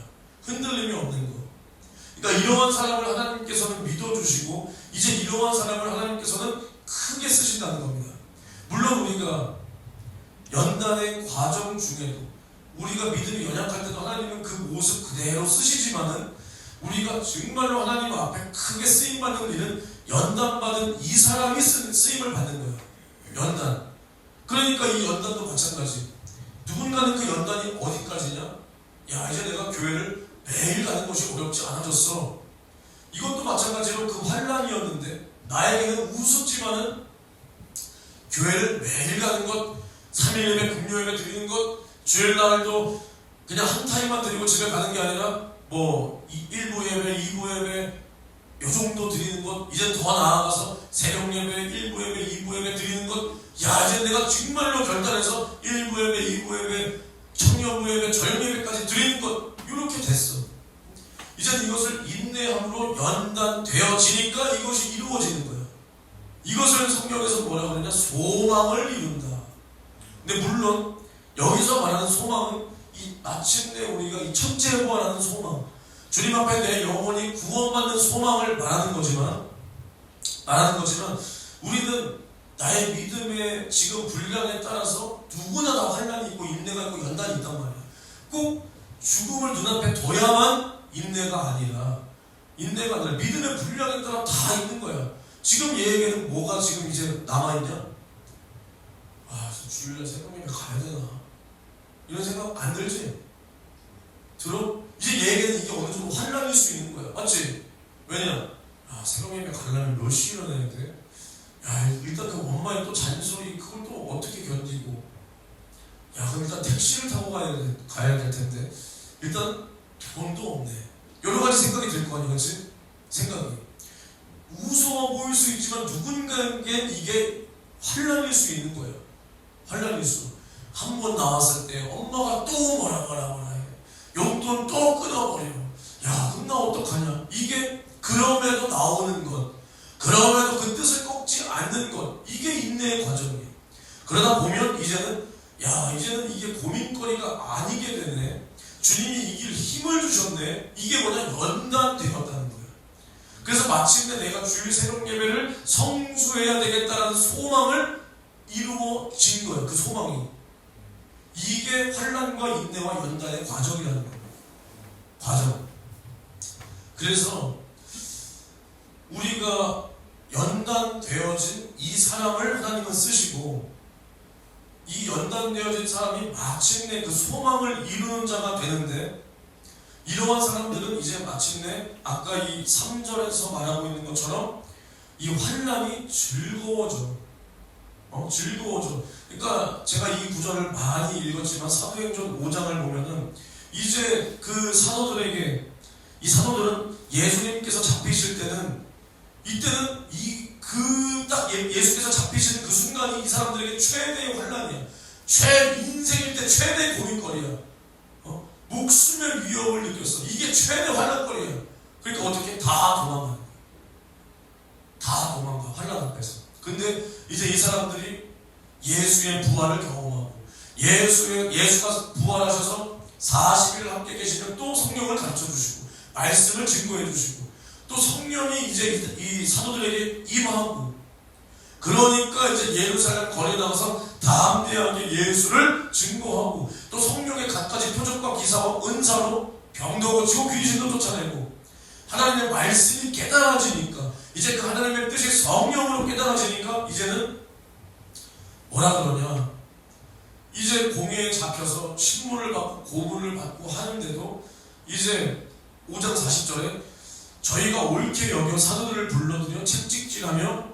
그러니까 이러한 사람을 하나님께서는 믿어주시고, 이제 이러한 사람을 하나님께서는 크게 쓰신다는 겁니다. 물론 우리가 연단의 과정 중에도, 우리가 믿음이 연약할 때도 하나님은 그 모습 그대로 쓰시지만은, 우리가 정말로 하나님 앞에 크게 쓰임받는 일은 연단받은 이 사람이 쓰임을 받는 거예요. 연단. 그러니까 이 연단도 마찬가지. 누군가는 그 연단이 어디까지냐? 야 이제 내가 교회를 매일 가는 것이 어렵지 않아졌어. 이것도 마찬가지로 그 환난이었는데, 나에게는 우습지만은 교회를 매일 가는 것, 3일 예배, 금요 예배 드리는 것, 주일날도 그냥 한 타임만 드리고 집에 가는 게 아니라 뭐 1부 예배, 2부 예배 요 정도 드리는 것, 이제 더 나아가서 새벽 예배, 1부 예배, 2부 예배 드리는 것, 야 이제 내가 정말로 결단해서 1부 예배, 2부 예배, 청년부 예배, 저녁 예배까지 드리는 것, 이렇게 됐어. 이제 이것을 인내함으로 연단되어지니까 이것이 이루어지는 거예요. 이것을 성경에서 뭐라고 그러냐? 소망을 이룬다. 근데 물론 여기서 말하는 소망은 이 마침내 우리가 이 첫째 부활하는 소망, 주님 앞에 내 영혼이 구원받는 소망을 말하는 거지만 우리는 나의 믿음의 지금 분량에 따라서 누구나 다 환난이 있고 인내가 있고 연단이 있단 말이야. 꼭 죽음을 눈앞에 둬야만 인내가 아니라 믿음의 분량에 따라 다 있는 거야. 지금 얘에게는 뭐가 지금 이제 남아있냐? 주일날 새벽 예배 가야 되나? 이런 생각 안 들지? 들어? 이제 얘에게는 이게 어느 정도 환란일 수 있는 거야. 맞지? 왜냐? 새벽 예배 가려면 몇 시에 일어나야 돼? 일단 그 엄마의 또 잔소리 그걸 또 어떻게 견디고, 그럼 일단 택시를 타고 가야 될 텐데 일단 돈도 없네. 여러 가지 생각이 들 거 아니야, 그렇지? 생각이 우스워 보일 수 있지만 누군가에겐 이게 환란일 수 있는 거예요. 환란일 수. 한 번 나왔을 때 엄마가 또 뭐라 해. 용돈 또 끊어버려. 그럼 나 어떡하냐? 이게 그럼에도 나오는 것, 그럼에도 그 뜻을 꺾지 않는 것, 이게 인내의 과정이에요. 그러다 보면 이제는 이게 고민거리가 아니게 되네. 주님이 이길 힘을 주셨네. 이게 뭐냐? 연단되었다는 거예요. 그래서 마침내 내가 주일 새벽 예배를 성수해야 되겠다는 소망을 이루어진 거예요. 그 소망이. 이게 환난과 인내와 연단의 과정이라는 거예요. 과정. 그래서 우리가 연단되어진 이 사람을 하나님은 쓰시고, 이 연단되어진 사람이 마침내 그 소망을 이루는 자가 되는데, 이러한 사람들은 이제 마침내 아까 이 3절에서 말하고 있는 것처럼 이 환난이 즐거워져. 즐거워져. 그러니까 제가 이 구절을 많이 읽었지만 사도행전 5장을 보면은 이제 그 사도들에게, 이 사도들은 예수님께서 잡히실 때는, 이때는 딱 예수께서 잡히시는 그 순간이 이 사람들에게 최대의 환난이야. 인생일 때 최대의 고민거리야. 목숨의 위협을 느꼈어. 이게 최대 환난거리야. 그러니까 어떻게? 다 도망가는 거야. 다 도망가. 환난 앞에서. 근데 이제 이 사람들이 예수의 부활을 경험하고, 예수가 부활하셔서 40일 함께 계시면 또 성령을 가르쳐 주시고 말씀을 증거해 주시고, 또 성령이 이제 이 사도들에게 임하고, 그러니까 이제 예루살렘 거리에 나가서 담대하게 예수를 증거하고, 또 성령의 갖가지 표적과 기사와 은사로 병도 고치고 귀신도 쫓아내고, 하나님의 말씀이 깨달아지니까, 이제 그 하나님의 뜻이 성령으로 깨달아지니까 이제는 뭐라 그러냐? 이제 공회에 잡혀서 신문을 받고 고문을 받고 하는데도 이제 5장 40절에 저희가 옳게 여겨 사도들을 불러들여 채찍질하며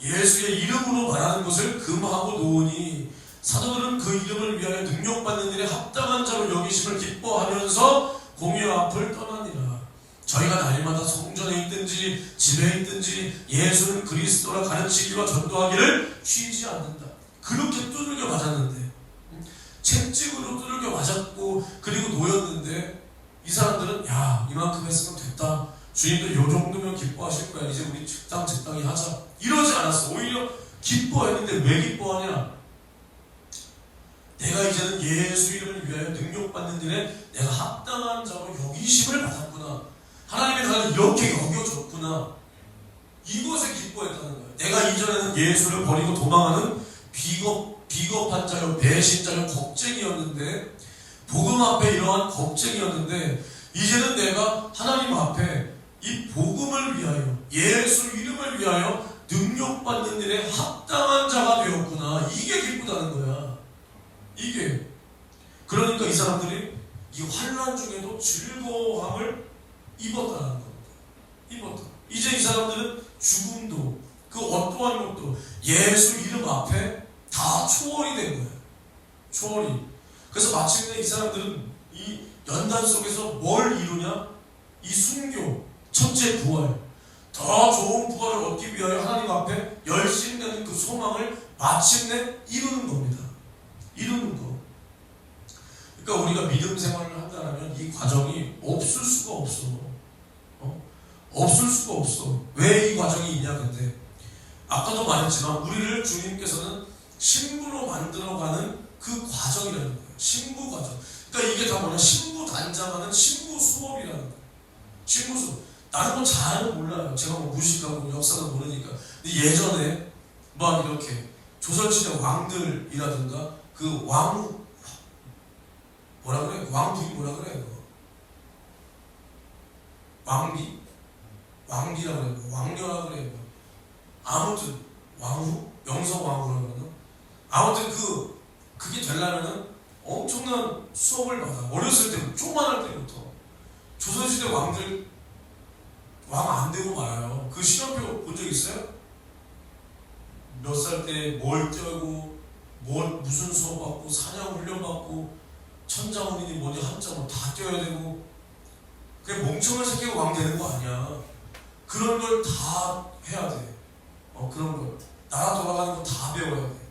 예수의 이름으로 말하는 것을 금하고 놓으니, 사도들은 그 이름을 위하여 능력받는 일에 합당한 자로 여기심을 기뻐하면서 공회 앞을 떠나니라. 저희가 날마다 성전에 있든지 집에 있든지 예수는 그리스도라 가르치기와 전도하기를 쉬지 않는다. 그렇게 두들겨 맞았는데, 채찍으로 두들겨 맞았고 그리고 놓였는데, 이 사람들은 이만큼 했으면 됐다. 주님도 요 정도면 기뻐하실 거야. 이제 우리 적당히 하자. 이러지 않았어. 오히려 기뻐했는데 왜 기뻐하냐? 내가 이제는 예수 이름을 위하여 능력받는 일에 내가 합당한 자로 여기심을 받았구나. 하나님의 나를 이렇게 여겨줬구나. 이것에 기뻐했다는 거예요. 내가 이전에는 예수를 버리고 도망하는 비겁한 자요, 배신자요, 겁쟁이였는데, 복음 앞에 이러한 겁쟁이였는데, 이제는 내가 하나님 앞에 이 복음을 위하여, 예수 이름을 위하여 능력받는 일에 합당한 자가 되었구나. 이게 기쁘다는 거야. 이게. 그러니까 이 사람들이 이 환난 중에도 즐거움을 입었다는 겁니다. 입었다. 이제 이 사람들은 죽음도, 그 어떠한 것도 예수 이름 앞에 다 초월이 된 거예요. 초월이. 그래서 마침내 이 사람들은 이 연단 속에서 뭘 이루냐? 이 순교, 첫째 부활, 더 좋은 부활을 얻기 위하여 하나님 앞에 열심내는 그 소망을 마침내 이루는 겁니다. 이루는 거. 그러니까 우리가 믿음 생활을 한다면 이 과정이 없을 수가 없어. 없을 수가 없어. 왜 이 과정이 있냐? 근데 아까도 말했지만 우리를 주님께서는 신부로 만들어가는 그 과정이라는 거예요. 신부 과정. 그러니까 이게 다 뭐냐? 신부 단장하는 신부 수업이라는 거예요. 신부 수업. 나는 뭐 잘은 몰라요. 제가 뭐 무식하고 역사도 모르니까. 근데 예전에 막 이렇게 조선시대 왕들이라든가 그 뭐라 그래? 왕비 뭐라 그래? 왕비라 그래. 왕녀라 그래. 아무튼 왕후? 영성왕후라 그러나? 아무튼 그게 되려면은 엄청난 수업을 받아. 어렸을 때, 조그만할 때부터. 조선시대 왕들 왕 안 되고 말아요. 그 시험표 본 적 있어요? 몇 살 때 뭘 떼고 무슨 수업 받고 사냥 훈련 받고 천자문이니 뭐니 한자문 다 떼어야 되고. 그게 멍청한 새끼가 왕 되는 거 아니야. 그런 걸 다 해야 돼. 그런 걸 나라 돌아가는 거 다 배워야 돼.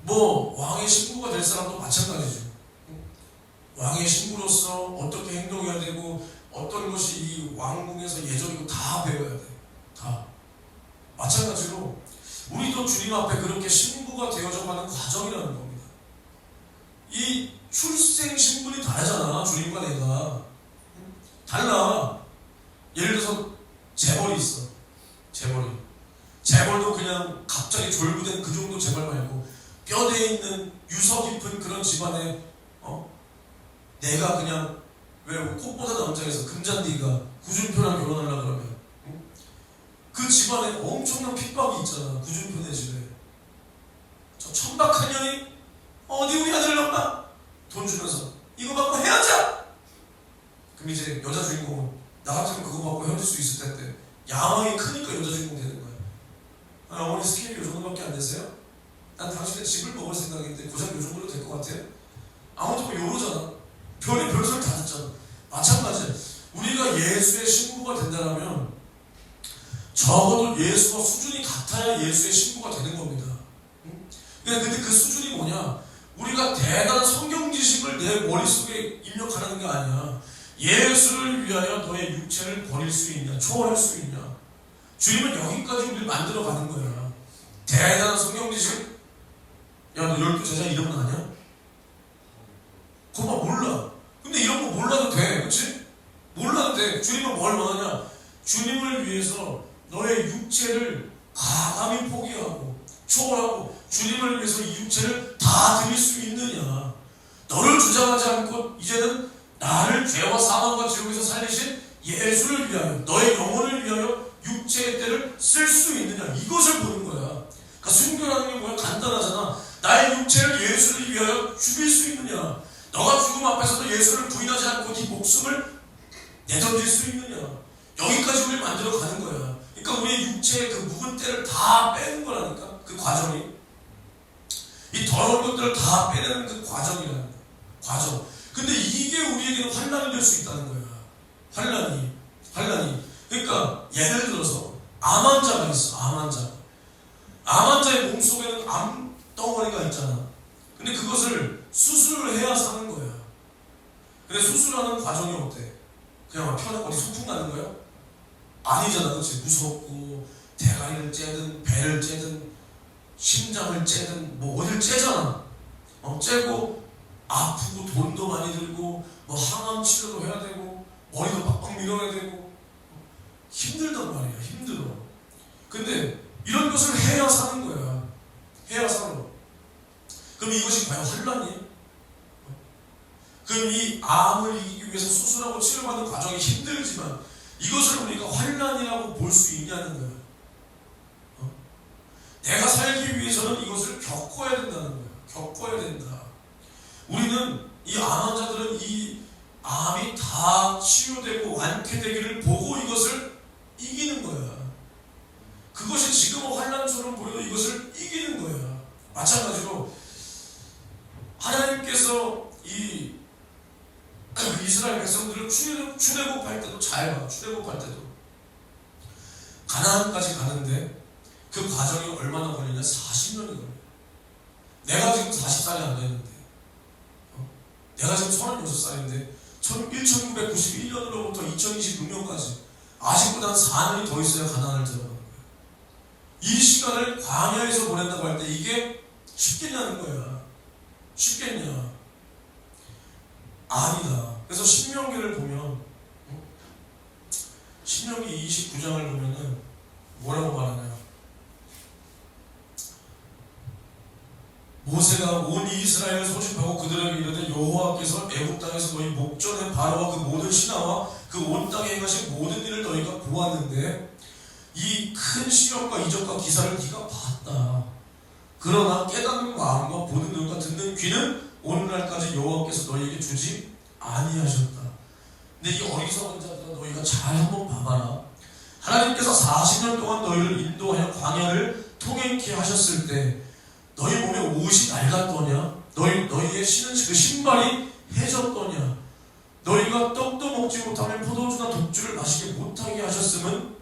뭐 왕의 신부가 될 사람도 마찬가지죠. 왕의 신부로서 어떻게 행동해야 되고 어떤 것이 이 왕궁에서 예절이고 다 배워야 돼. 다. 마찬가지로 우리도 주님 앞에 그렇게 신부가 되어져 가는 과정이라는 겁니다. 이 출생 신분이 다르잖아. 주님과 내가 달라. 예를 들어서 재벌이 있어. 재벌도 그냥 갑자기 졸부된 그 정도 재벌 말고 뼈대에 있는 유서 깊은 그런 집안에 내가 그냥 왜 꽃보다 남자에서 금잔디가 구준표랑 결혼하려고 그러면 그 집안에 엄청난 핍박이 있잖아. 구준표네 집에 저 천박한 년이 어디 우리 아들 엄마 돈 주면서 이거 받고 헤어져. 그럼 이제 여자 주인공은 나 같으면 그거 받고 헤어질 수 있을 텐데 야망이 크니까 여자 주인공 되는 거야. 어머니 스케일이 요 정도밖에 안 되세요? 난 당신의 집을 먹을 생각인데 고작 요 정도로 될 것 같아요? 아무튼 뭐 요러잖아. 별의 별소리 다 듣잖아. 마찬가지야. 우리가 예수의 신부가 된다면 적어도 예수와 수준이 같아야 예수의 신부가 되는 겁니다. 근데 그 수준이 뭐냐? 우리가 대단한 성경 지식을 내 머릿속에 입력하는 게 아니야. 예수를 위하여 너의 육체를 버릴 수 있냐? 초월할 수 있냐? 주님은 여기까지 우리를 만들어 가는 거야. 대단한 성경 지식? 야, 너 12제자 이름은 아냐? 그거 몰라. 근데 이런 거 몰라도 돼. 그치? 몰라도 돼. 주님은 뭘 원하냐? 주님을 위해서 너의 육체를 과감히 포기하고 초월하고 주님을 위해서 이 육체를 다 드릴 수 있느냐? 너를 주장하지 않고 이제는 나를 죄와 사망과 지옥에서 살리신 예수를 위하여 너의 영혼을 위하여 육체의 때를 쓸 수 있느냐? 이것을 보는 거야. 그러니까 순교라는 게 뭐야? 간단하잖아. 나의 육체를 예수를 위하여 죽일 수 있느냐? 너가 죽음 앞에서도 예수를 부인하지 않고 네 목숨을 내던질 수 있느냐? 여기까지 우리를 만들어 가는 거야. 그러니까 우리의 육체의 그 묵은 때를 다 빼는 거라니까. 그 과정이. 이 더러운 것들을 다 빼내는 그 과정이라는 거야. 과정. 근데 이게 우리에게는 환난이 될 수 있다는 거야. 환난이. 그러니까 예를 들어서 암 환자가 있어. 암 환자의 몸속에는 암덩어리가 있잖아. 근데 그것을 수술을 해야 사는 거야. 근데 수술하는 과정이 어때? 그냥 편하게 어디 소풍 나는 거야? 아니잖아. 그렇지? 무섭고 대가리를 째든 배를 째든 심장을 째든 뭐 어딜 째잖아. 째고 아프고 돈도 많이 들고 뭐 항암 치료도 해야 되고 머리도 빡빡 밀어야 되고 힘들단 말이야. 힘들어. 근데 이런 것을 해야 사는 거야. 해야 살아. 그럼 이것이 과연 환난이에요? 그럼 이 암을 이기기 위해서 수술하고 치료받는 과정이 힘들지만 이것을 우리가 환난이라고 볼 수 있냐는 거야. 내가 살기 위해서는 이것을 겪어야 된다는 거야. 겪어야 된다. 우리는 이 암 환자들은 이 암이 다 치유되고 완쾌되기를 보고 이것을 이기는 거야. 그것이 지금은 환난처럼 보여도 이것을 이기는 거야. 마찬가지로 하나님께서 이 이스라엘 백성들을 출애굽할 때도 잘 봐. 출애굽할 때도 가나안까지 가는데 그 과정이 얼마나 걸리냐? 40년이 걸려. 내가 지금 40살이 안 됐는데 내가 지금 36살인데 1991년으로부터 2026년까지 아직도 난 4년이 더 있어야 가나안을 들어가는 거야. 이 시간을 광야에서 보낸다고 할 때 이게 쉽겠냐는 거야. 쉽겠냐? 아니다. 그래서 신명기를 보면 신명기 29장을 보면은 뭐라고 말하나요? 모세가 온 이스라엘을 소집하고 그들에게 이르되 여호와께서 애굽 땅에서 너희 목전에 바로와 그 모든 신하와 그 온 땅에 행하신 모든 일을 너희가 보았는데 이 큰 시험과 이적과 기사를 네가 봤다. 그러나 깨닫는 마음과 보는 눈과 귀는 오늘날까지 여호와께서 너희에게 주지 아니하셨다. 근데 이 어리석은 자들아, 너희가 잘 한번 봐봐라. 하나님께서 40년 동안 너희를 인도하여 광야를 통행케 하셨을 때 너희 몸에 옷이 낡았더냐? 너희의 신은 그 신발이 해졌더냐? 너희가 떡도 먹지 못하면 포도주나 독주를 마시게 못하게 하셨음은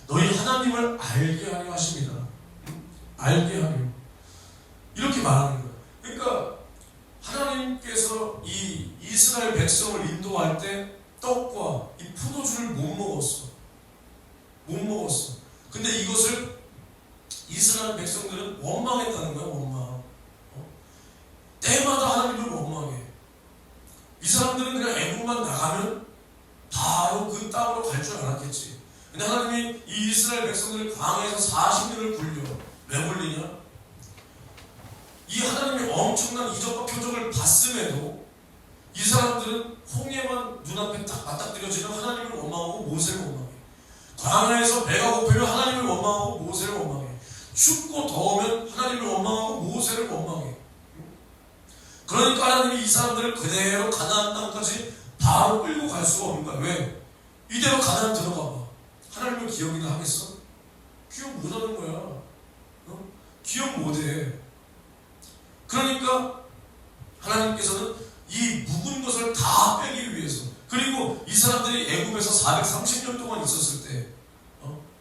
너희 하나님을 알게 하려 하십니다. 알게 하려. 이렇게 말하는 거예요. 그러니까 하나님께서 이 이스라엘 백성을 인도할 때 떡과 이 포도주를 못 먹었어. 못 먹었어. 근데 이것을 이스라엘 백성들은 원망했다는 거야. 원망. 때마다 하나님을 원망해. 이 사람들은 그냥 애국만 나가면 바로 그 땅으로 갈 줄 알았겠지. 근데 하나님이 이 이스라엘 백성들을 광야에서 40년을 굴려. 왜 굴리냐? 이 하나님의 엄청난 이적과 표적을 봤음에도 이 사람들은 홍해만 눈앞에 딱 맞닥뜨려지면 하나님을 원망하고 모세를 원망해. 광야에서 배가 고프면 하나님을 원망하고 모세를 원망해. 춥고 더우면 하나님을 원망하고 모세를 원망해. 그러니까 하나님이 이 사람들을 그대로 가나안 땅까지 바로 끌고 갈 수가 없는 거야. 왜? 이대로 가나안 들어가 봐. 하나님을 기억이나 하겠어? 기억 못하는 거야. 기억 못해. 그러니까 하나님께서는 이 묵은 것을 다 빼기 위해서, 그리고 이 사람들이 애굽에서 430년 동안 있었을 때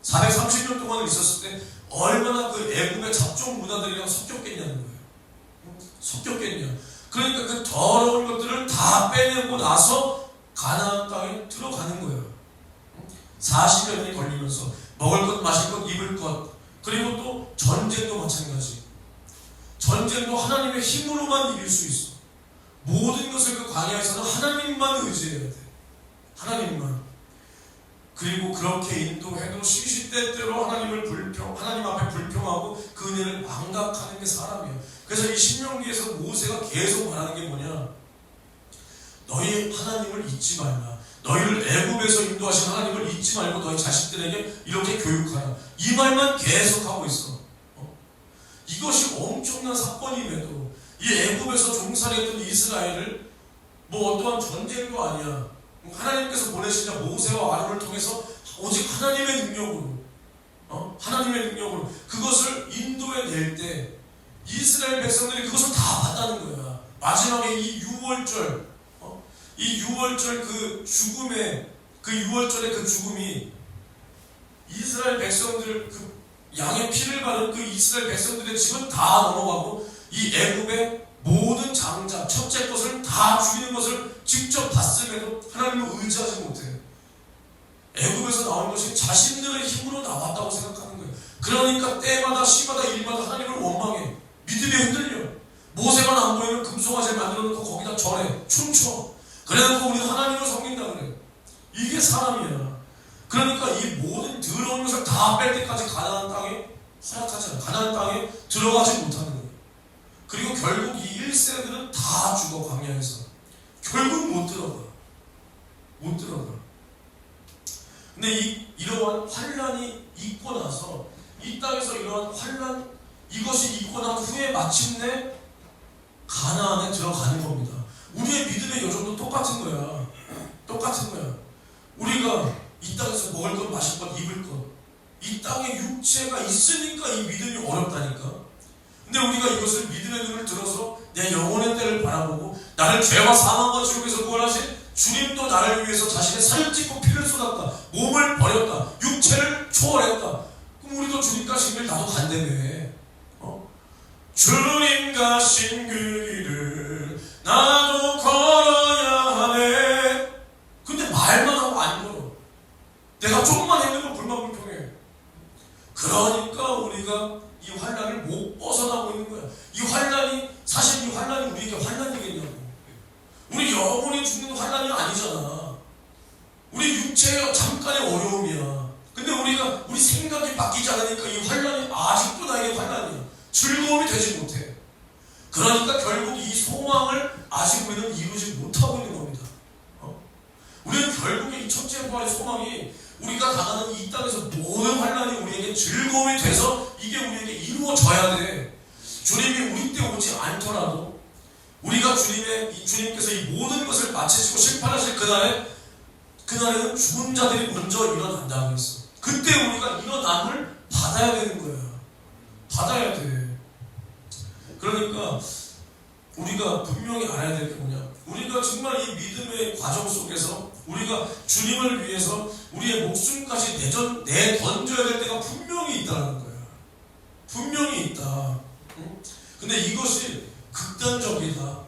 430년 동안 있었을 때 얼마나 그 애굽의 잡종 문화들이랑 섞였겠냐는 거예요. 섞였겠냐. 그러니까 그 더러운 것들을 다 빼내고 나서 가나안 땅에 들어가는 거예요. 40년이 걸리면서 먹을 것, 마실 것, 입을 것, 그리고 또 전쟁도 마찬가지. 전쟁도 하나님의 힘으로만 이길 수 있어. 모든 것을 그 광야에서는 하나님만 의지해야 돼. 하나님만. 그리고 그렇게 인도해도 시시때때로 하나님 앞에 불평하고 그 은혜를 망각하는 게 사람이에요. 그래서 이 신명기에서 모세가 계속 말하는 게 뭐냐? 너희 하나님을 잊지 말라. 너희를 애굽에서 인도하신 하나님을 잊지 말고 너희 자식들에게 이렇게 교육하라. 이 말만 계속하고 있어. 이것이 엄청난 사건임에도 이 애굽에서 종살이했던 이스라엘을 뭐 어떠한 전쟁도 아니야. 하나님께서 보내신 모세와 아론을 통해서 오직 하나님의 능력으로 하나님의 능력으로 그것을 인도해 낼 때 이스라엘 백성들이 그것을 다 봤다는 거야. 마지막에 이 유월절 이 유월절 그 죽음의 그 유월절의 그 죽음이 이스라엘 백성들 그 양의 피를 바른 그 이스라엘 백성들의 집은 다 넘어가고 이 애굽의 모든 장자 첫째 것을 다 죽이는 것을 직접 봤음에도 하나님을 의지하지 못해. 애굽에서 나온 것이 자신들의 힘으로 나왔다고 생각하는 거예요. 그러니까 때마다 시마다 일마다 하나님을 원망해. 믿음이 흔들려. 모세만 안 보이면 금송아지 만들어 놓고 거기다 절해. 춤춰. 그래놓고 우리는 하나님을 섬긴다 그래. 이게 사람이야. 그러니까 이 모든 더러운 것을 다 뺄 때까지 가나안 땅에 허락하지 않아. 가나안 땅에 들어가지 못하는 거예요. 그리고 결국 이 1세들은 다 죽어. 광야에서 결국 못 들어가. 못 들어가. 근데 이러한 환란이 있고 나서 이 땅에서 이러한 환란 이것이 있고 난 후에 마침내 가나안에 들어가는 겁니다. 우리의 믿음의 여정도 똑같은 거야. 똑같은 거야. 우리가 이 땅에서 먹을 것, 마실 것, 입을 것, 이 땅에 육체가 있으니까 이 믿음이 어렵다니까. 근데 우리가 이것을 믿음의 눈을 들어서 내 영혼의 때를 바라보고 나를 죄와 사망과 지옥에서 구원하신 주님도 나를 위해서 자신의 살을 찢고 피를 쏟았다. 몸을 버렸다. 육체를 초월했다. 그럼 우리도 주님 가신 길 나도 간다며. 주님 가신 그 길을 나도 걸어야 하네. 근데 말만 하고 안 걸어. 내가 조금만 해도 불만불평해. 그러니까 우리가 이 환란을 못 벗어나고 있는 거야. 이 환란이 사실 이 환란이 우리에게 환란이겠냐고. 우리 영혼이 죽는 환란이 아니잖아. 우리 육체의 잠깐의 어려움이야. 근데 우리 생각이 바뀌지 않으니까 이 환란이 아직도 나에게 환란이야. 즐거움이 되지 못해. 그러니까 결국 이 소망을 아직 우리는 이루지 못하고 있는 겁니다. 우리는 결국에 이 첫째 부활의 소망이 우리가 당하는 이 땅에서 모든 환란이 우리에게 즐거움이 돼서 이게 우리에게 이루어져야 돼. 주님이 우리 때 오지 않더라도 우리가 주님께서 이 모든 것을 마치시고 심판하실 그날에는 죽은 자들이 먼저 일어난다고 했어. 그때 우리가 일어남을 받아야 되는 거야. 받아야 돼. 그러니까 우리가 분명히 알아야 될 게 뭐냐, 우리가 정말 이 믿음의 과정 속에서 우리가 주님을 위해서 우리의 목숨까지 내던져야 될 때가 분명히 있다는 거야. 분명히 있다. 응? 근데 이것이 극단적이다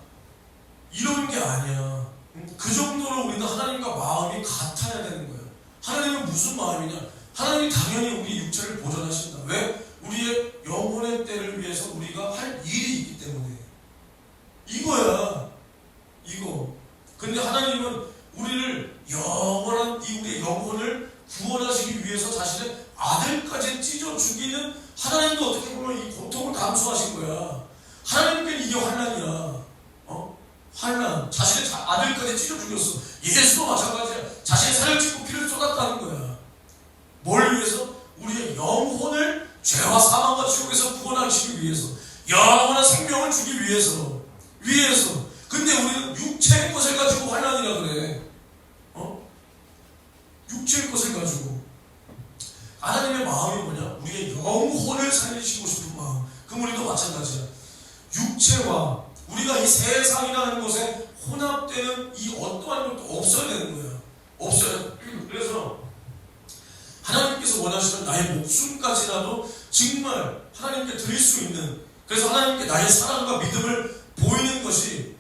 이런 게 아니야. 응? 그 정도로 우리는 하나님과 마음이 같아야 되는 거야. 하나님은 무슨 마음이냐? 하나님이 당연히 우리 육체를 보존하신다. 왜? 우리의 영혼의 때를 위해서 우리가 할 일이 있기 때문에. 이거야. 이거. 근데 하나님은 우리를 영원한 우리의 영혼을 구원하시기 위해서 자신의 아들까지 찢어 죽이는, 하나님도 어떻게 보면 이 고통을 감수하신 거야. 하나님께 이게 환난이야. 환난. 자신의 아들까지 찢어 죽였어. 예수도 마찬가지야. 자신의 살을 찢고 피를 쏟았다는 거야. 뭘 위해서? 우리의 영혼을 죄와 사망과 지옥에서 구원하시기 위해서, 영원한 생명을 주기 위해서. 근데 우리는 육체의 것을 가지고 환난이라 그래. 육체의 것을 가지고. 하나님의 마음이 뭐냐? 우리의 영혼을 살리시고 싶은 마음. 그럼 우리도 마찬가지야. 육체와 우리가 이 세상이라는 것에 혼합되는 이 어떠한 것도 없어야 되는 거야. 없어요. 그래서 하나님께서 원하시는 나의 목숨까지라도 정말 하나님께 드릴 수 있는, 그래서 하나님께 나의 사랑과 믿음을 보이는 것이,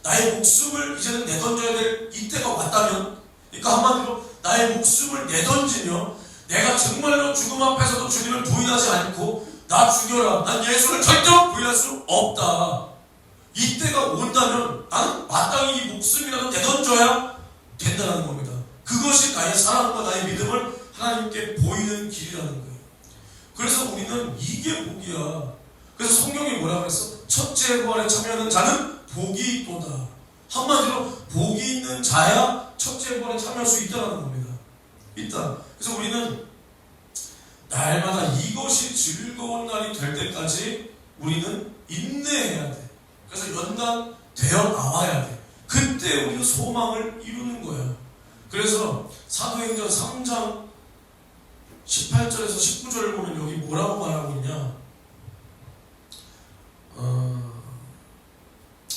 나의 목숨을 이제는 내던져야 될 이때가 왔다면, 그러니까 한마디로 나의 목숨을 내던지며 내가 정말로 죽음 앞에서도 주님을 부인하지 않고 나 죽여라, 난 예수를 절대로 부인할 수 없다, 이때가 온다면 나는 마땅히 이 목숨이라도 내던져야 된다는 겁니다. 그것이 나의 사랑과 나의 믿음을 하나님께 보이는 길이라는 거예요. 그래서 우리는 이게 복이야. 그래서 성경이 뭐라고 그랬어? 첫째 부활에 참여하는 자는 복이 있도다. 한마디로 복이 있는 자야 첫째 부활에 참여할 수 있다는 겁니다. 있다. 그래서 우리는 날마다 이것이 즐거운 날이 될 때까지 우리는 인내해야 돼. 그래서 연단되어 나와야 돼. 그때 우리는 소망을 이루는 거야. 그래서 사도행전 3장 18절에서 19절을 보면 여기 뭐라고 말하고 있냐?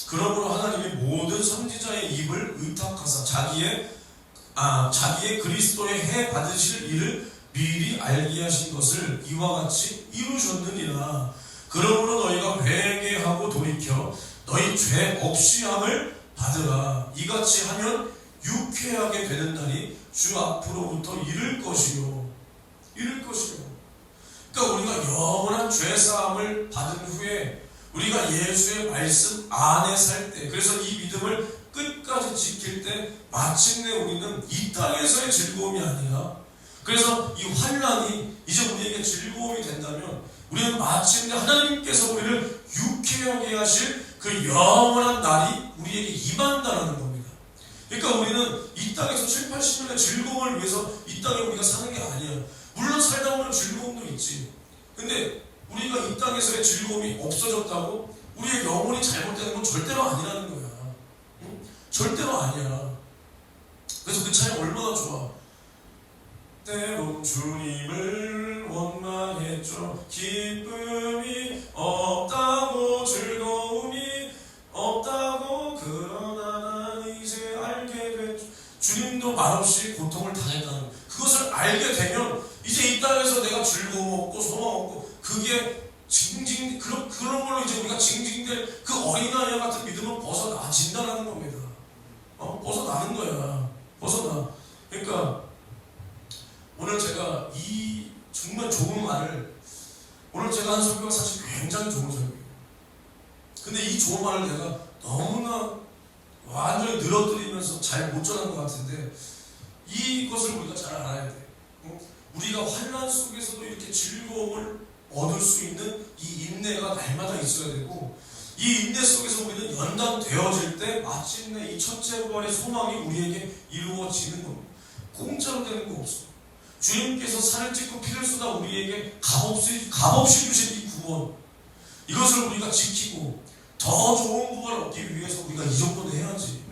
그러므로 하나님이 모든 선지자의 입을 의탁하사 자기의 그리스도의 해 받으실 일을 미리 알게 하신 것을 이와 같이 이루셨느니라. 그러므로 너희가 회개하고 돌이켜 너희 죄 없이 함을 받으라. 이같이 하면 유쾌하게 되는 날이 주 앞으로부터 이를 것이요. 그러니까 우리가 영원한 죄사함을 받은 후에 우리가 예수의 말씀 안에 살 때, 그래서 이 믿음을 끝까지 지킬 때 마침내 우리는 이 땅에서의 즐거움이 아니라, 그래서 이 환난이 이제 우리에게 즐거움이 된다면 우리는 마침내 하나님께서 우리를 유쾌하게 하실 그 영원한 날이 우리에게 임한다는 겁니다. 그러니까 우리는 이 땅에서 7, 80년의 즐거움을 위해서 이 땅에 우리가 사는 게 아니야. 물론 살다 보면 즐거움도 있지. 근데 우리가 이 땅에서의 즐거움이 없어졌다고 우리의 영혼이 잘못되는 건 절대로 아니라는 거야. 응? 절대로 아니야. 그래서 그 차이 얼마나 좋아. 때론 주님을 원망했죠. 기쁨이 없다고, 즐거움이 없다고, 그러나 난 이제 알게 됐죠. 주님도 말없이 고통을 당했다는 거야. 그것을 알게 되면 이제 이 땅에서 내가 즐거움 없고 소망 없고, 그게 그런 걸로 이제 우리가 징징댈 그 어린아이 같은 믿음은 벗어나진다는 겁니다. 벗어나는 거야. 벗어나. 그러니까 오늘 제가 이 정말 좋은 말을, 오늘 제가 한 설교가 사실 굉장히 좋은 설교예요. 근데 이 좋은 말을 내가 너무나 완전히 늘어뜨리면서 잘 못 전한 것 같은데, 이것을 우리가 잘 알아야 돼. 우리가 환난 속에서도 이렇게 즐거움을 얻을 수 있는 이 인내가 날마다 있어야 되고, 이 인내 속에서 우리는 연단되어질 때 마침내 이 첫째 부활의 소망이 우리에게 이루어지는 겁니다. 공짜로 되는 거 없어. 주님께서 살을 찢고 피를 쏟아 우리에게 값없이 주신 이 구원, 이것을 우리가 지키고 더 좋은 구원을 얻기 위해서 우리가 이 정도는 해야지.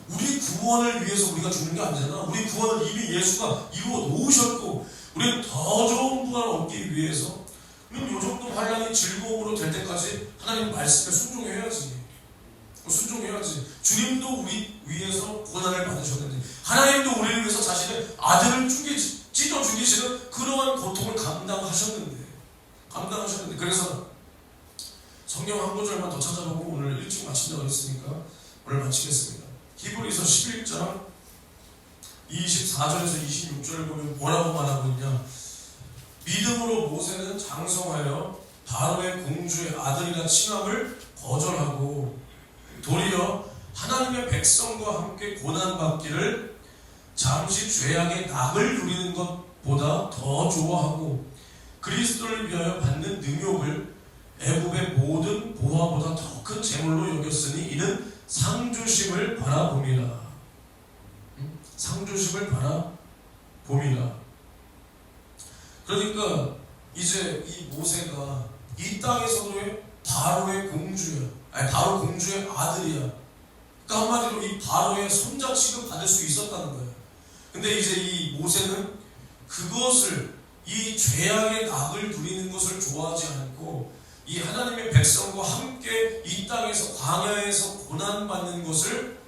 우리 구원을 위해서 우리가 죽는 게 아니잖아. 우리 구원을 이미 예수가 이루어 놓으셨고, 우리는 더 좋은 구원을 얻기 위해서 우리는 이 정도 환란이 즐거움으로 될 때까지 하나님 말씀에 순종해야지. 순종해야지. 주님도 우리 위해서 고난을 받으셨는데, 하나님도 우리를 위해서 자신의 아들을 찢어 죽이시는 그러한 고통을 감당하셨는데. 그래서 성경 한 구절만 더 찾아보고 오늘 일찍 마친다고 했으니까 오늘 마치겠습니다. 히브리서 11장 24절에서 26절을 보면 뭐라고 말하고 있냐. 믿음으로 모세는 장성하여 바로의 공주의 아들이라 칭함을 거절하고 도리어 하나님의 백성과 함께 고난받기를 잠시 죄악의 낙을 누리는 것보다 더 좋아하고 그리스도를 위하여 받는 능욕을 애굽의 모든 보화보다 더 큰 재물로 여겼으니 이는 상주심을 바라봄이라. 상주심을 바라봄이라. 그러니까 이제 이 모세가 이 땅에서도의 바로의 공주야. 바로 공주의 아들이야. 그러니까 한마디로 이 바로의 손자 취급 받을 수 있었다는 거야. 근데 이제 이 모세는 그것을, 이 죄악의 낙을 누리는 것을 좋아하지 않고 이 하나님의 백성과 함께 이 땅에서 광야에서 고난받는 것을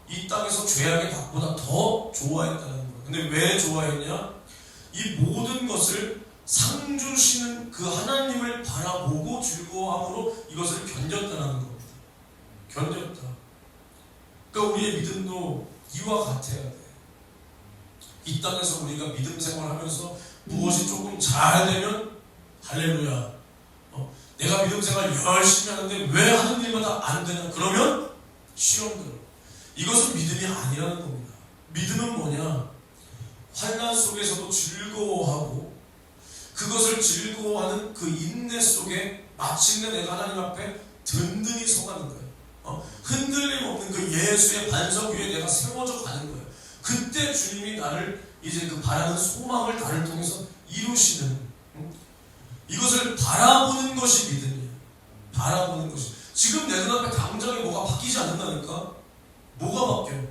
이 땅에서 죄악의 낙보다 더 좋아했다는 거야. 근데 왜 좋아했냐? 이 모든 것을 상 주시는 그 하나님을 바라보고 즐거워함으로 이것을 견뎠다는 겁니다. 견뎠다. 그러니까 우리의 믿음도 이와 같아야 돼. 이 땅에서 우리가 믿음 생활하면서 무엇이 조금 잘 되면 할렐루야. 내가 믿음 생활 열심히 하는데 왜 하는 일마다 안 되냐? 그러면 시험 들어. 이것은 믿음이 아니라는 겁니다. 믿음은 뭐냐? 환난 속에서도 즐거워하고 그것을 즐거워하는 그 인내 속에 마침내 내가 하나님 앞에 든든히 서가는 거예요. 흔들림 없는 그 예수의 반석 위에 내가 세워져 가는 거예요. 그때 주님이 나를 이제 그 바라는 소망을 나를 통해서 이루시는, 이것을 바라보는 것이 믿음이에요. 바라보는 것이. 지금 내 눈앞에 당장에 뭐가 바뀌지 않는다니까? 뭐가 바뀌어?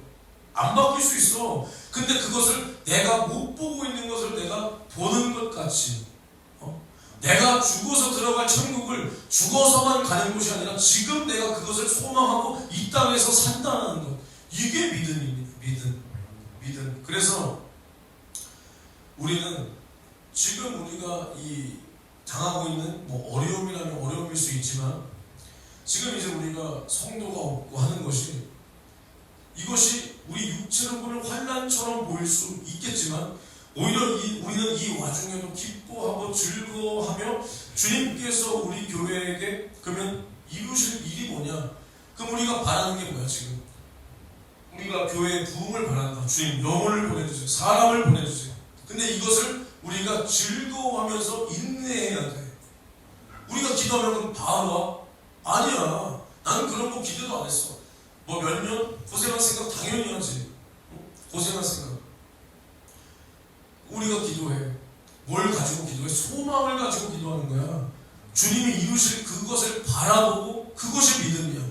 안 바뀔 수 있어. 근데 그것을 내가 못 보고 있는 것을 내가 보는 것 같이, 내가 죽어서 들어갈 천국을 죽어서만 가는 것이 아니라 지금 내가 그것을 소망하고 이 땅에서 산다는 것. 이게 믿음입니다. 믿음. 그래서 우리는 지금 우리가 이 당하고 있는 뭐 어려움이라면 어려움일 수 있지만 지금 이제 우리가 성도가 없고 하는 것이, 이것이 우리 육체로 보는 환난처럼 보일 수 있겠지만 오히려 우리는 이 와중에도 기뻐하고 즐거워하며 주님께서 우리 교회에게 그러면 이루실 일이 뭐냐? 그럼 우리가 바라는 게 뭐야? 지금 우리가 교회의 부흥을 바란다. 주님 영혼을 보내주세요. 사람을 보내주세요. 근데 이것을 우리가 즐거워하면서 인내해야 돼. 우리가 기도하면 바로 와? 아니야. 나는 그런 거 기대도 안 했어. 뭐 몇 년 고생할 생각 당연히 하지. 고생할 생각. 우리가 기도해. 뭘 가지고 기도해? 소망을 가지고 기도하는 거야. 주님이 이루실 그것을 바라보고 그것이 믿음이야.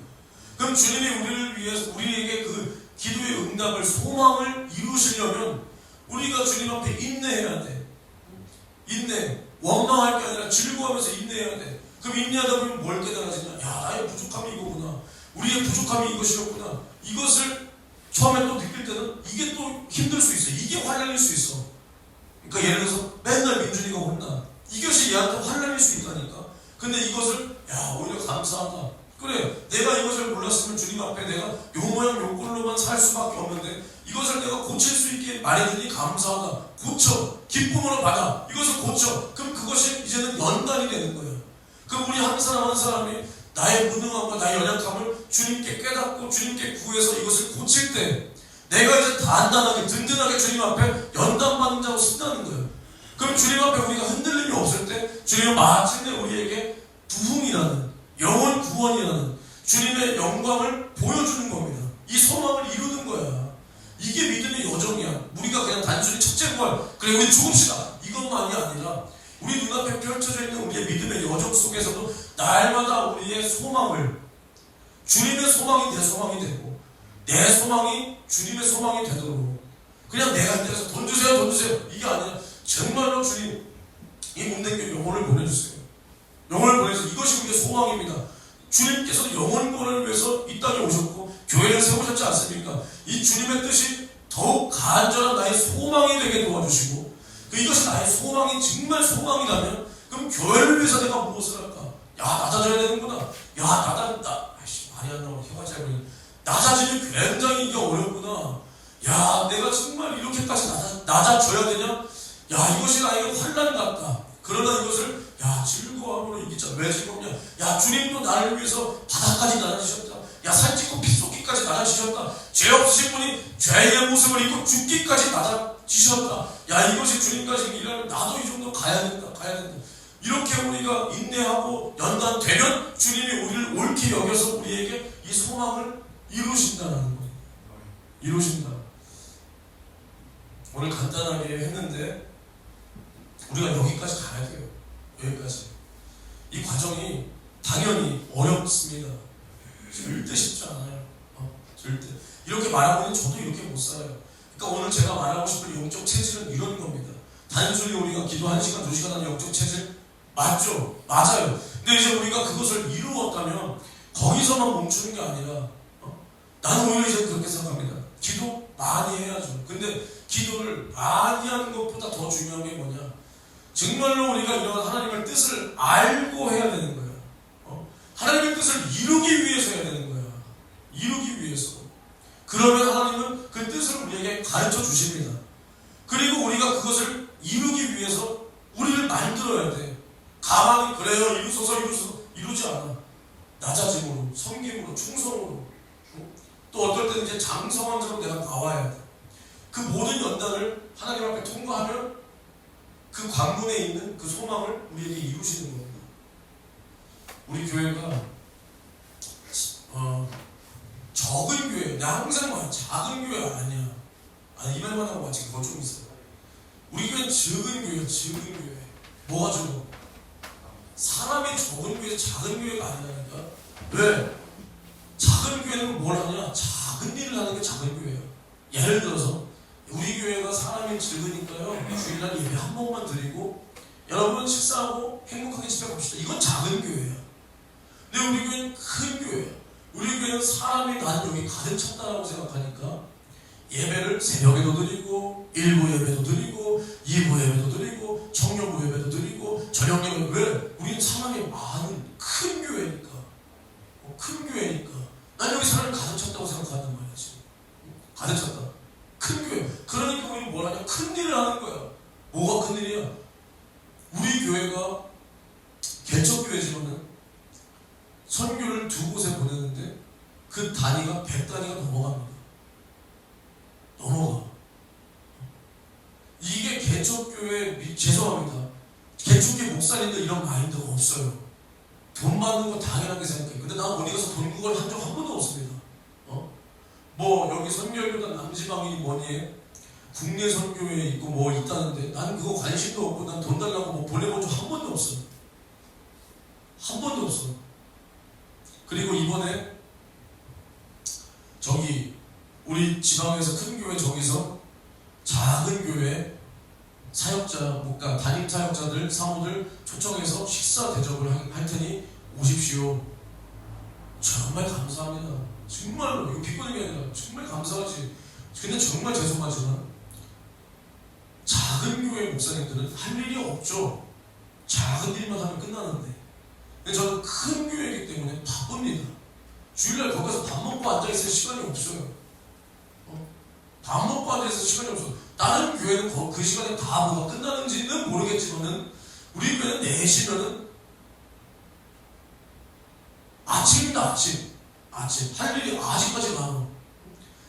그럼 주님이 우리를 위해서 우리에게 그 기도의 응답을, 소망을 이루시려면 우리가 주님 앞에 인내해야 돼. 인내. 원망할 게 아니라 즐거워하면서 인내해야 돼. 그럼 인내하다 보면 뭘 깨달아지냐? 야, 나의 부족함이 이거구나. 우리의 부족함이 이것이었구나. 이것을 처음에 또 느낄 때는 이게 또 힘들 수 있어. 이게 환난일 수 있어. 그러니까 예를 들어서 맨날 민준이가 혼나. 이것이 얘한테 환난일 수 있다니까. 근데 이것을 오히려 감사하다. 그래, 내가 이것을 몰랐으면 주님 앞에 내가 요 모양 요 꼴로만 살 수밖에 없는데 이것을 내가 고칠 수 있게 말해주니 감사하다. 고쳐. 기쁨으로 받아. 이것을 고쳐. 그럼 그것이 이제는 연단이 되는 거예요. 그럼 우리 한 사람 한 사람이 나의 무능함과 나의 연약함을 주님께 깨닫고 주님께 구해서 이것을 고칠 때 내가 이제 단단하게 든든하게 주님 앞에 연단받는 자로 쓴다는 거예요. 그럼 주님 앞에 우리가 흔들림이 없을 때 주님은 마침내 우리에게 부흥이라는, 영혼 구원이라는 주님의 영광을 보여주는 겁니다. 이 소망을 이루는 거야. 이게 믿음의 여정이야. 우리가 그냥 단순히 첫째 부활, 그래 우리 죽읍시다, 이것만이 아니라 우리 눈앞에 펼쳐져 있는 우리의 믿음의 여정 속에서도 날마다 우리의 소망을, 주님의 소망이 내 소망이 되고 내 소망이 주님의 소망이 되도록 그냥 내가 힘들어서 돈 주세요 돈 주세요 이게 아니라 정말로 주님 이 문대교 영혼을 보내주세요. 영혼을 보내서 이것이 우리의 소망입니다. 주님께서도 영혼권을 위해서 이 땅에 오셨고 교회를 세우셨지 않습니까? 이 주님의 뜻이 더욱 간절한 나의 소망이 되게 도와주시고 이것이 나의 소망이 정말 소망이라면 그럼 교회를 위해서 내가 무엇을 할까? 야 낮아져야 되는구나. 야 말이 안 나오고 혀가 짧으니 낮아지면 굉장히 이게 어렵구나. 야 내가 정말 이렇게까지 낮아져야 되냐? 야 이것이 나에게 환난 같다. 그러나 이것을 즐거움으로 이기자. 왜 즐겁냐? 주님도 나를 위해서 바다까지 나아지셨다. 살 찢고 피 쏟기까지 나아지셨다. 죄 없으신 분이 죄의 모습을 입고 죽기까지 나아지셨다. 이것이 주님까지 일하면 나도 이 정도 가야 된다. 이렇게 우리가 인내하고 연단되면 주님이 우리를 옳게 여겨서 우리에게 이 소망을 이루신다는 거예요. 이루신다. 오늘 간단하게 했는데 우리가 여기까지 가야 돼요. 여기까지. 이 과정이 당연히 어렵습니다. 절대 쉽지 않아요. 절대. 이렇게 말하고는 저도 이렇게 못 살아요. 그러니까 오늘 제가 말하고 싶은 영적 체질은 이런 겁니다. 단순히 우리가 기도 1시간, 2시간 하는 영적 체질 맞죠? 맞아요. 근데 이제 우리가 그것을 이루었다면 거기서만 멈추는 게 아니라 나는 오히려 이제 그렇게 생각합니다. 기도 많이 해야죠. 근데 기도를 많이 하는 것보다 더 중요한 게 뭐냐? 정말로 우리가 이런 하나님의 뜻을 알고 해야 되는 거예요. 하나님의 뜻을 이루기 위해서 해야 되는 거야. 이루기 위해서. 그러면 하나님은 그 뜻을 우리에게 가르쳐 주십니다. 그리고 우리가 그것을 이루기 위해서 우리를 만들어야 돼. 가만히 그래요 이루소서 이루지 않아. 낮아짐으로, 섬김으로, 충성으로, 또 어떨 때는 이제 장성한처럼 내가 나와야 돼. 그 모든 연단을 하나님 앞에 통과하면 그 관문에 있는 그 소망을 우리에게 이루시는 겁니다. 우리 교회가 적은 교회, 내가 항상 말해 작은 교회 아니야. 이 말만 하고 마치 그거 좀 있어요. 우리 교회는 적은 교회야. 적은 교회. 뭐가 적어? 사람이 적은 교회, 작은 교회가 아니라니까. 왜? 작은 교회는 뭘 하냐? 작은 일을 하는 게 작은 교회야. 예를 들어서 우리 교회가 사람이 적으니까요. 주일날 예배 한 번만 드리고 여러분 식사하고 행복하게 집에 갑시다. 이건 작은 교회야. 근데 우리 교회는 큰 교회야. 우리 교회는 사람이 난 여기 가득 찼다라고 생각하니까 예배를 새벽에도 드리고 1부 예배도 드리고 2부 예배도 드리고 청년부 예배도 드리고 저녁 예배. 왜? 우리는 사람이 많은 큰 교회니까. 큰 교회니까 난 여기 사람이 가득 찼다고 생각하는 거야. 지금 가득 찼다. 큰 교회. 그러니까 우리는 뭘 하냐? 큰 일을 하는 거야. 뭐가 큰 일이야? 우리 교회가 개척교회지만은 선교를 2곳에 보내는데 그 단위가 100단위가 넘어갑니다. 넘어가. 이게 개척교회, 죄송합니다. 개척교회 목사님들 이런 마인드가 없어요. 돈 받는 거 당연하게 생각해요. 근데 난 어디 가서 돈 구걸 한 적 한 번도 없습니다. 뭐 여기 선교회보다 남지방이 뭐니 국내 선교회에 있고 뭐 있다는데 나는 그거 관심도 없고 난 돈 달라고 뭐 보내본 적 한 번도 없어. 한 번도 없어. 그리고 이번에 저기 우리 지방에서 큰 교회 저기서 작은 교회 사역자, 뭔가 담임 사역자들, 사모들 초청해서 식사 대접을 할 테니 오십시오. 정말 감사합니다. 정말로 이거 비꼬는 게 아니라 정말 감사하지. 근데 정말 죄송하지만 작은 교회 목사님들은 할 일이 없죠. 작은 일만 하면 끝나는데. 근데 저는 큰 교회이기 때문에 바쁩니다. 주일날 거기서 밥 먹고 앉아있을 시간이 없어요. 밥 먹고 앉아있을 시간이 없어요. 다른 교회는 그 시간에 다 뭐가 끝나는지는 모르겠지만은 우리 교회는 4시면은 아침입니다. 아침 할 일이 아직까지 많아.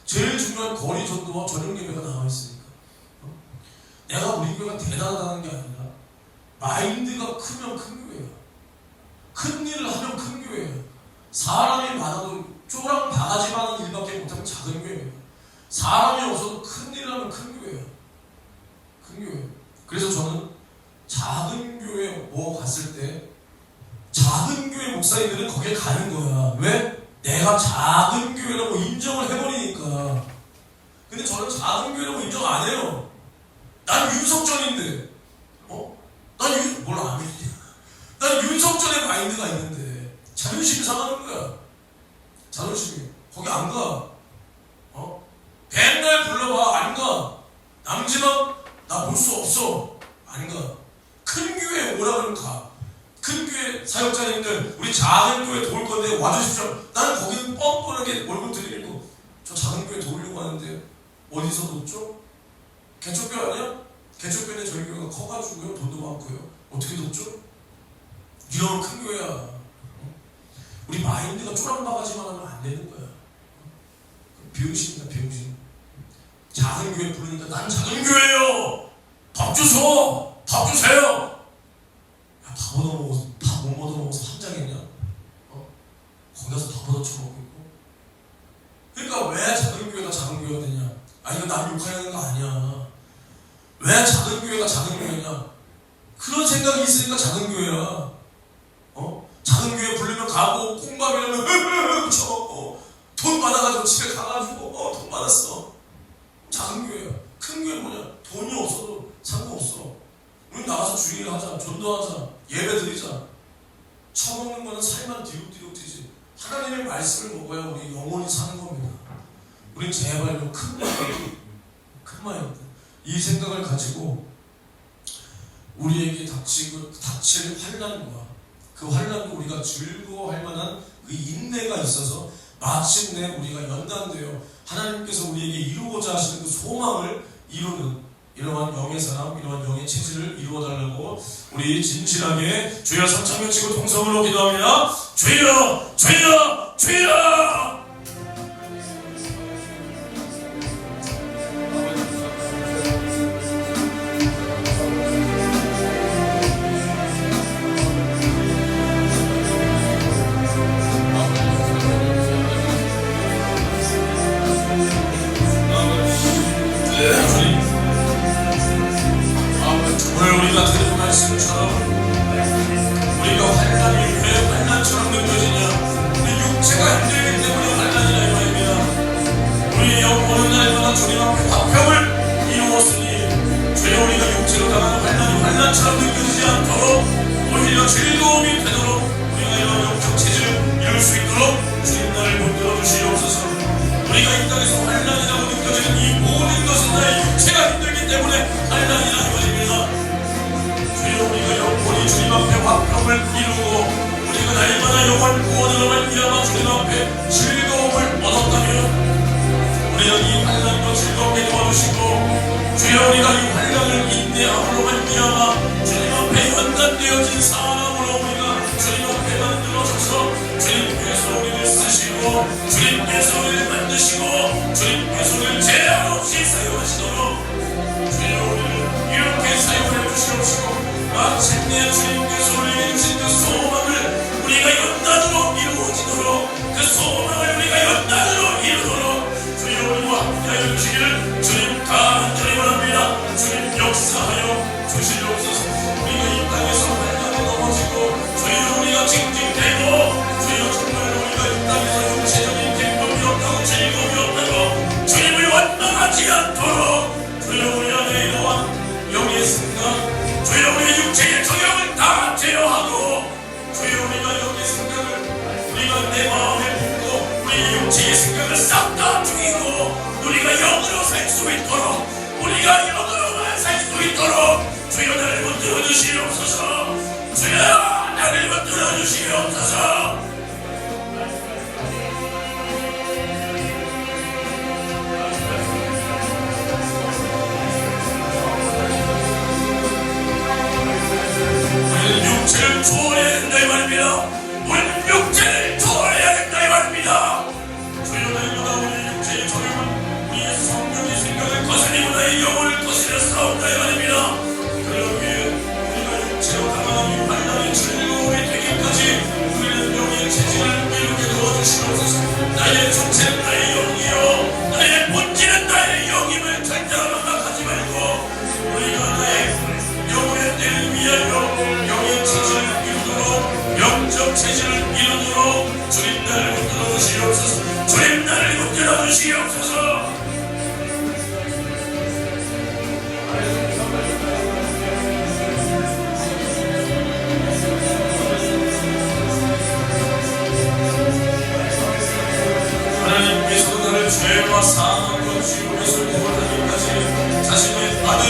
제일 중요한 거리 전도와 저녁 예배가 나와있으니까. 내가 우리 교회가 대단하다는 게 아니라 마인드가 크면 큰 교회야. 큰 일을 하면 큰 교회야. 사람이 많아도 쪼랑 바가지 많은 일밖에 못하면 작은 교회야. 사람이 없어도 큰 일을 하면 큰 교회야. 큰 교회. 그래서 저는 작은 교회 갔을 때 작은 교회 목사님들은 거기에 가는 거야. 왜? 내가 작은 교회라고 인정을 해버리니까. 근데 저는 작은 교회라고 인정 안 해요. 난 윤석전인데, 뭘 안 해? 난 윤석전의 마인드가 있는데 자존심이 상하는 거야. 자존심이. 거기 안 가. 맨날 불러봐. 안 가. 남지만 나 볼 수 없어. 안 가. 큰 교회에 오라 그러면 가. 큰 교회 사역자님들 우리 작은 교회 도울 건데 와주십시오. 나는 거기는 뻔뻔하게 월급 드리고 저 작은 교회 도우려고 하는데 어디서 돕죠? 개척교회 아니야? 개척교회는 저희 교회가 커가지고요. 돈도 많고요. 어떻게 돕죠? 이런 큰 교회야. 우리 마인드가 쪼랑바가지만 하면 안 되는 거야. 비용신이다, 비용신. 작은 교회 부르니까 난 작은 교회요. 밥 주소. 밥 주세요. 야, 밥 얻어먹어서, 밥 못 얻어먹어서 한장했냐? 거기 가서 밥 얻어쳐먹고 있고. 그러니까 왜 작은 교회가 작은 교회가 되냐? 이거 남 욕하려는 거 아니야. 왜 작은 교회가 작은 교회냐? 그런 생각이 있으니까 작은 교회야. 작은 교회 부르면 가고, 콩밥이라면 쳐먹고, 돈 받아가지고 집에 가가지고, 돈 받았어. 작은 교회야. 큰 교회 뭐냐? 돈이 없어도 상관없어. 우리 나가서 주의를 하자. 전도하자. 예배 드리자. 처먹는 거는 살만 뒤룩뒤룩 뛰지. 하나님의 말씀을 먹어야 우리 영원히 사는 겁니다. 우린 제발 큰 마인드. 이 생각을 가지고 우리에게 닥칠 환난과 그 환난도 우리가 즐거워할 만한 그 인내가 있어서 마침내 우리가 연단되어 하나님께서 우리에게 이루고자 하시는 그 소망을 이루는 이러한 영의 사람, 이러한 영의 체질을 이루어달라고 우리 진실하게 주여 삼창 외치고 통성으로 기도합니다. 주여! 주여! 주여! 오늘 우리가 들은 말씀처럼 우리가 환난이 왜 환난처럼 느껴지냐? 우리 육체가 힘들기 때문에 환난이라 이 말입니다. 우리 영혼은 날마다 주님 앞에 화평을 이루었으니 주여 우리가 육체로 당하는 환난이 환난처럼 느껴지지 않도록 오히려 즐거움이 되도록 우리가 이런 영적 체질을 이룰 수 있도록 주님 나를 붙들어 주시옵소서. 우리가 이 땅에서 환난이라고 느껴지는 이 모든 것은 나의 육체가 힘들기 때문에 환난이라 이 말입니다. 주여 우리가 영원히 주님 앞에 화평을 이루고 우리가 날마다 영원 구원으로 말미암아 주님 앞에 즐거움을 얻었다면 우리는 이 환난도 즐겁게 도와주시고 주여 우리가 이 환난을 인내함으로 말미암아 주님 앞에 연단되어진 사람으로 우리가 주님 앞에 만들어져서 주님께서 우리를 쓰시고 주님께서 우리를 만드시고 주님께서 우리를 제한 없이 사용하시도록 주여 우리를 이렇게 사용해 주시옵시고 마침내 주님께서 우리에게 주신 그 소망을 우리가 연단으로 이루어지도록 그 소망을 우리가 연단으로 이루도록 주여 우리와 함께하여 주시기를 주님 간절히 원합니다. 주님 역사하여 주시옵소서. 우리가 이 땅에서 환난에 넘어지고 주여 우리가 징징대고 주여 정말 우리가 이 땅에서 육체적인 기쁨이 없다고 즐거움이 없다고 주님을 원망하지 않도록 주여 우리 안에 이러한 영의 생각 주여 우리의 육체의 정욕을 다 제어하고 주여 우리가 영의 생각을 우리가 내 마음에 품고 우리의 육체의 생각을 싹 다 죽이고 우리가 영으로 살 수 있도록 우리가 영으로만 살 수 있도록 주여 나를 붙들어 주시옵소서. 주여 나를 붙들어 주시옵소서. 육체를 초월해야 된다 이 말입니다. 우리는 육체를 초월해야 된다 이 말입니다. 주여 날마다 우리의 육체의 정욕은 우리의 성령의 생각을 거스리고 나의 영혼을 거스려 싸운다 이 말입니다. 그러기 위해 우리가 육체로 당하는 이 환난의 즐거움이 되기까지 우리는 영의 뜻을 이루도록 주님 나를 붙들어 주시옵소서. 주님 나를 붙들어 주시옵소서. 하나님께서 나를 죄와 사망과 지옥에서 구원하기까지 자신의 아들을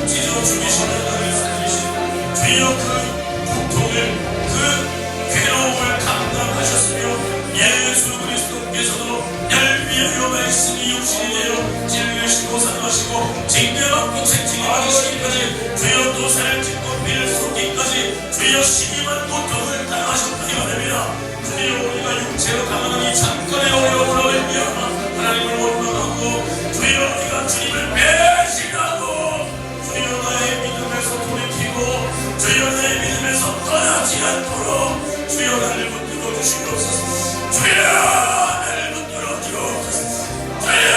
찢어 죽이시는 나를 살리신 주여, 그 고통을, 그 괴로움을 감당하셨으며 예수 그리스도께서도 나를 위하여 말씀이 육신이 되어 찔리시고 사랑하시고 징계받고 채찍에 맞으시기까지 주여 또 살을 찢고 피를 쏟기까지 주여 심한 고통을 당하셨다니 말입니다. 주여, 우리가 육체로 당하는 이 잠깐의 어려움으로 말미암아 하나님을 원망하고 주여 우리가 주님을 배신하고 주여 나의 믿음에서 돌이키고 주여 나의 믿음에서 떠나지 않도록 주여 나를 붙들어 주시옵소서. 주여 나를 붙들어 주옵소서. 주여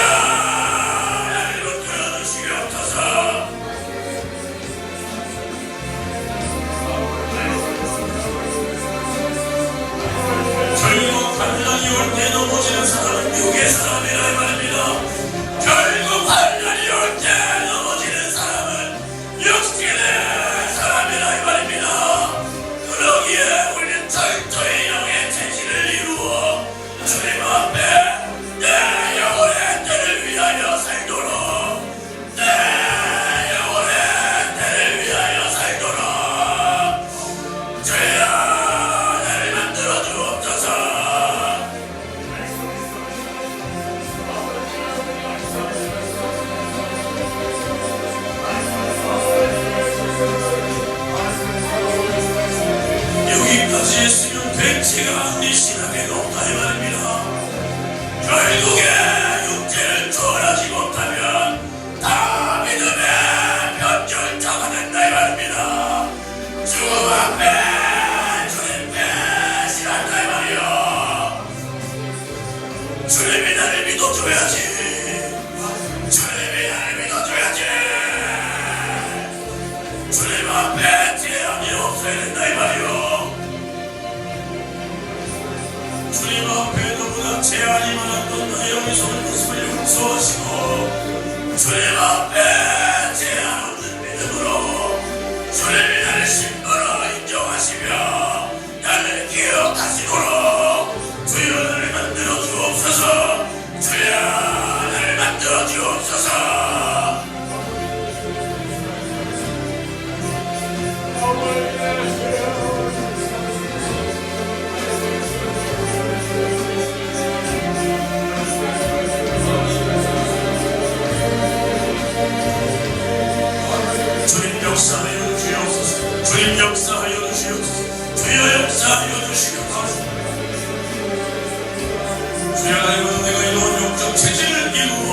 나를 붙들어 주시옵소서. 결국 환난이 올 때 넘어지는 사람은 육의 사람이라 말입니다. 결국 환난이 올 때 넘어지는 사람은 육신의 사람이라 말입니다. 그러기에 우리는 철저히 영의 체질을 이루어 주님 앞에 내 영혼의 때를 위하여 살도록, 내 영혼의 때를 위하여 살도록 주여 나를 만들어 주옵소서. 여기까지 했으면 백치가 아무리 신앙에도 없다 이 말입니다. 결국에 육체를 초월하지 못하면 다 믿음의 변절자가 된다 이 말입니다. 죽음 앞에 주님 배신한다 이 말이요. 주님이 나를 믿어줘야지. 주님이 나를 믿어줘야지. 주님 앞에 제한이 없어야 된다 이 말이요. 주님 앞에 너무나 제한이 많았던 나의 어리석은 모습을 용서하시고 주님 앞에 제한 없는 믿음으로 주님이 나를 신부로 인정하시며 나를 기억하시도록 주여 나를 만들어 주옵소서. 주여 나를 만들어 주옵소서. 주님 역사하여 주시옵소서. 주님 역사하여 주시옵소서. 주여 역사하여 주시옵소서. 주여 하나님은 내가 이런 영적 체질을 이루어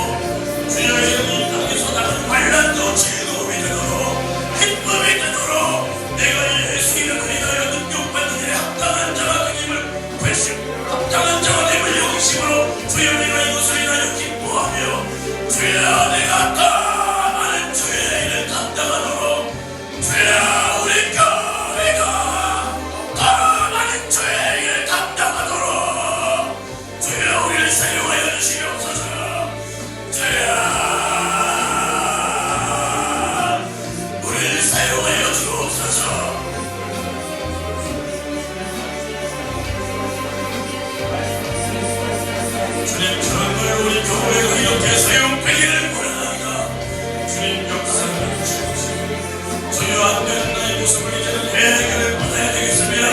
주여 이 땅에서 나는 환난도 즐거움이 되도록 기쁨이 되도록 내가 예수 이름을 인하여 능력받는 일에 합당한 자가 되임을 회심, 합당한 자가 됨을 영심으로 주여 내가 이것을 인하여 기뻐하며 주여 내가 더 많은 주의 일을 감당하도록 주여 우리 교회가 더 많은 주의 일을 감당하도록 주여 우리를 사용하여 주시옵소서. 주여 우리를 사용하여 주옵소서. 주님 정말 우리 교회가 이렇게 사용되기를 원하나이다. 주님 역사하여 주시옵소서. 주여 안 되는 나의 모습을 이제는 해결을 받아야 되겠습니다.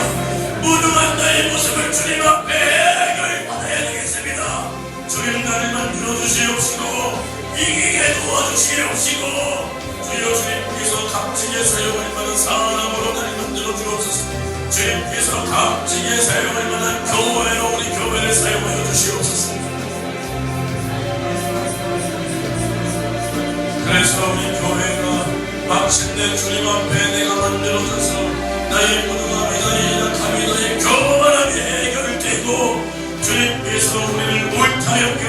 무능한 나의 모습을 주님 앞에 해결을 받아야 되겠습니다. 주님 나를 만들어 주시옵시고 이기게 도와주시옵시고 주여 주님께서 값지게 사용할 만한 사람으로 나를 만들어 주옵소서. 주님께서 값지게 사용할 만한 교회로 우리 교회를 사용하여 주시옵소서. 그래서 우리 교회가 마침내 주님 앞에 내가 만들어져서 나의 무능함이 나의 약함이 나의 교만함이 해결되고 주님께서 우리를 옳다 여겨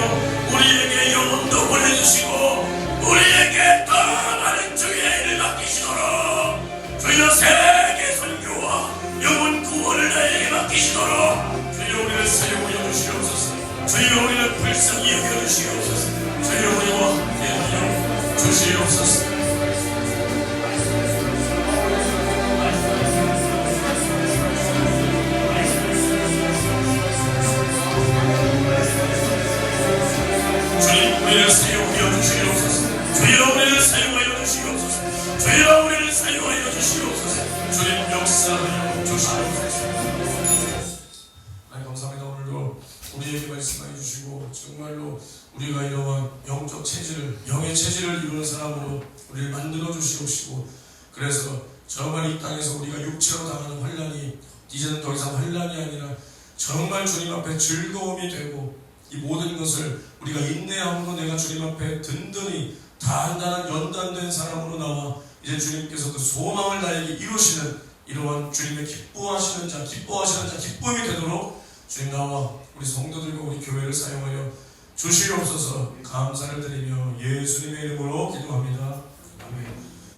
우리에게 영혼도 보내주시고 우리에게 더 많은 주의 일을 맡기시도록 주여 세계 선교와 영혼 구원을 나에게 맡기시도록 사용하여 주시옵소서. 주여 우리를 불쌍히 여겨 주시옵소서. 주여 우리와 함께하여 주시옵소서. 주님 우리를 사용하여 주시옵소서. 주여 우리를 사용하여 주시옵소서. 주여 우리를 사용하여 주시옵소서. 주님 역사하여 주시옵소서. 하나님 감사합니다. 오늘도 우리에게 말씀해 주시고 정말로 우리가 이러한 영적 체질을 영의 체질을 이루는 사람으로 우리를 만들어 주시옵시고 그래서 정말 이 땅에서 우리가 육체로 당하는 환난이 이제는 더 이상 환난이 아니라 정말 주님 앞에 즐거움이 되고 이 모든 것을 우리가 인내함으로 내가 주님 앞에 든든히 단단한 연단된 사람으로 나와 이제 주님께서 그 소망을 나에게 이루시는 이러한 주님의 기뻐하시는 자 기쁨이 되도록 주님 나와 우리 성도들과 우리 교회를 사용하여 주시옵소서. 감사를 드리며 예수님의 이름으로 기도합니다.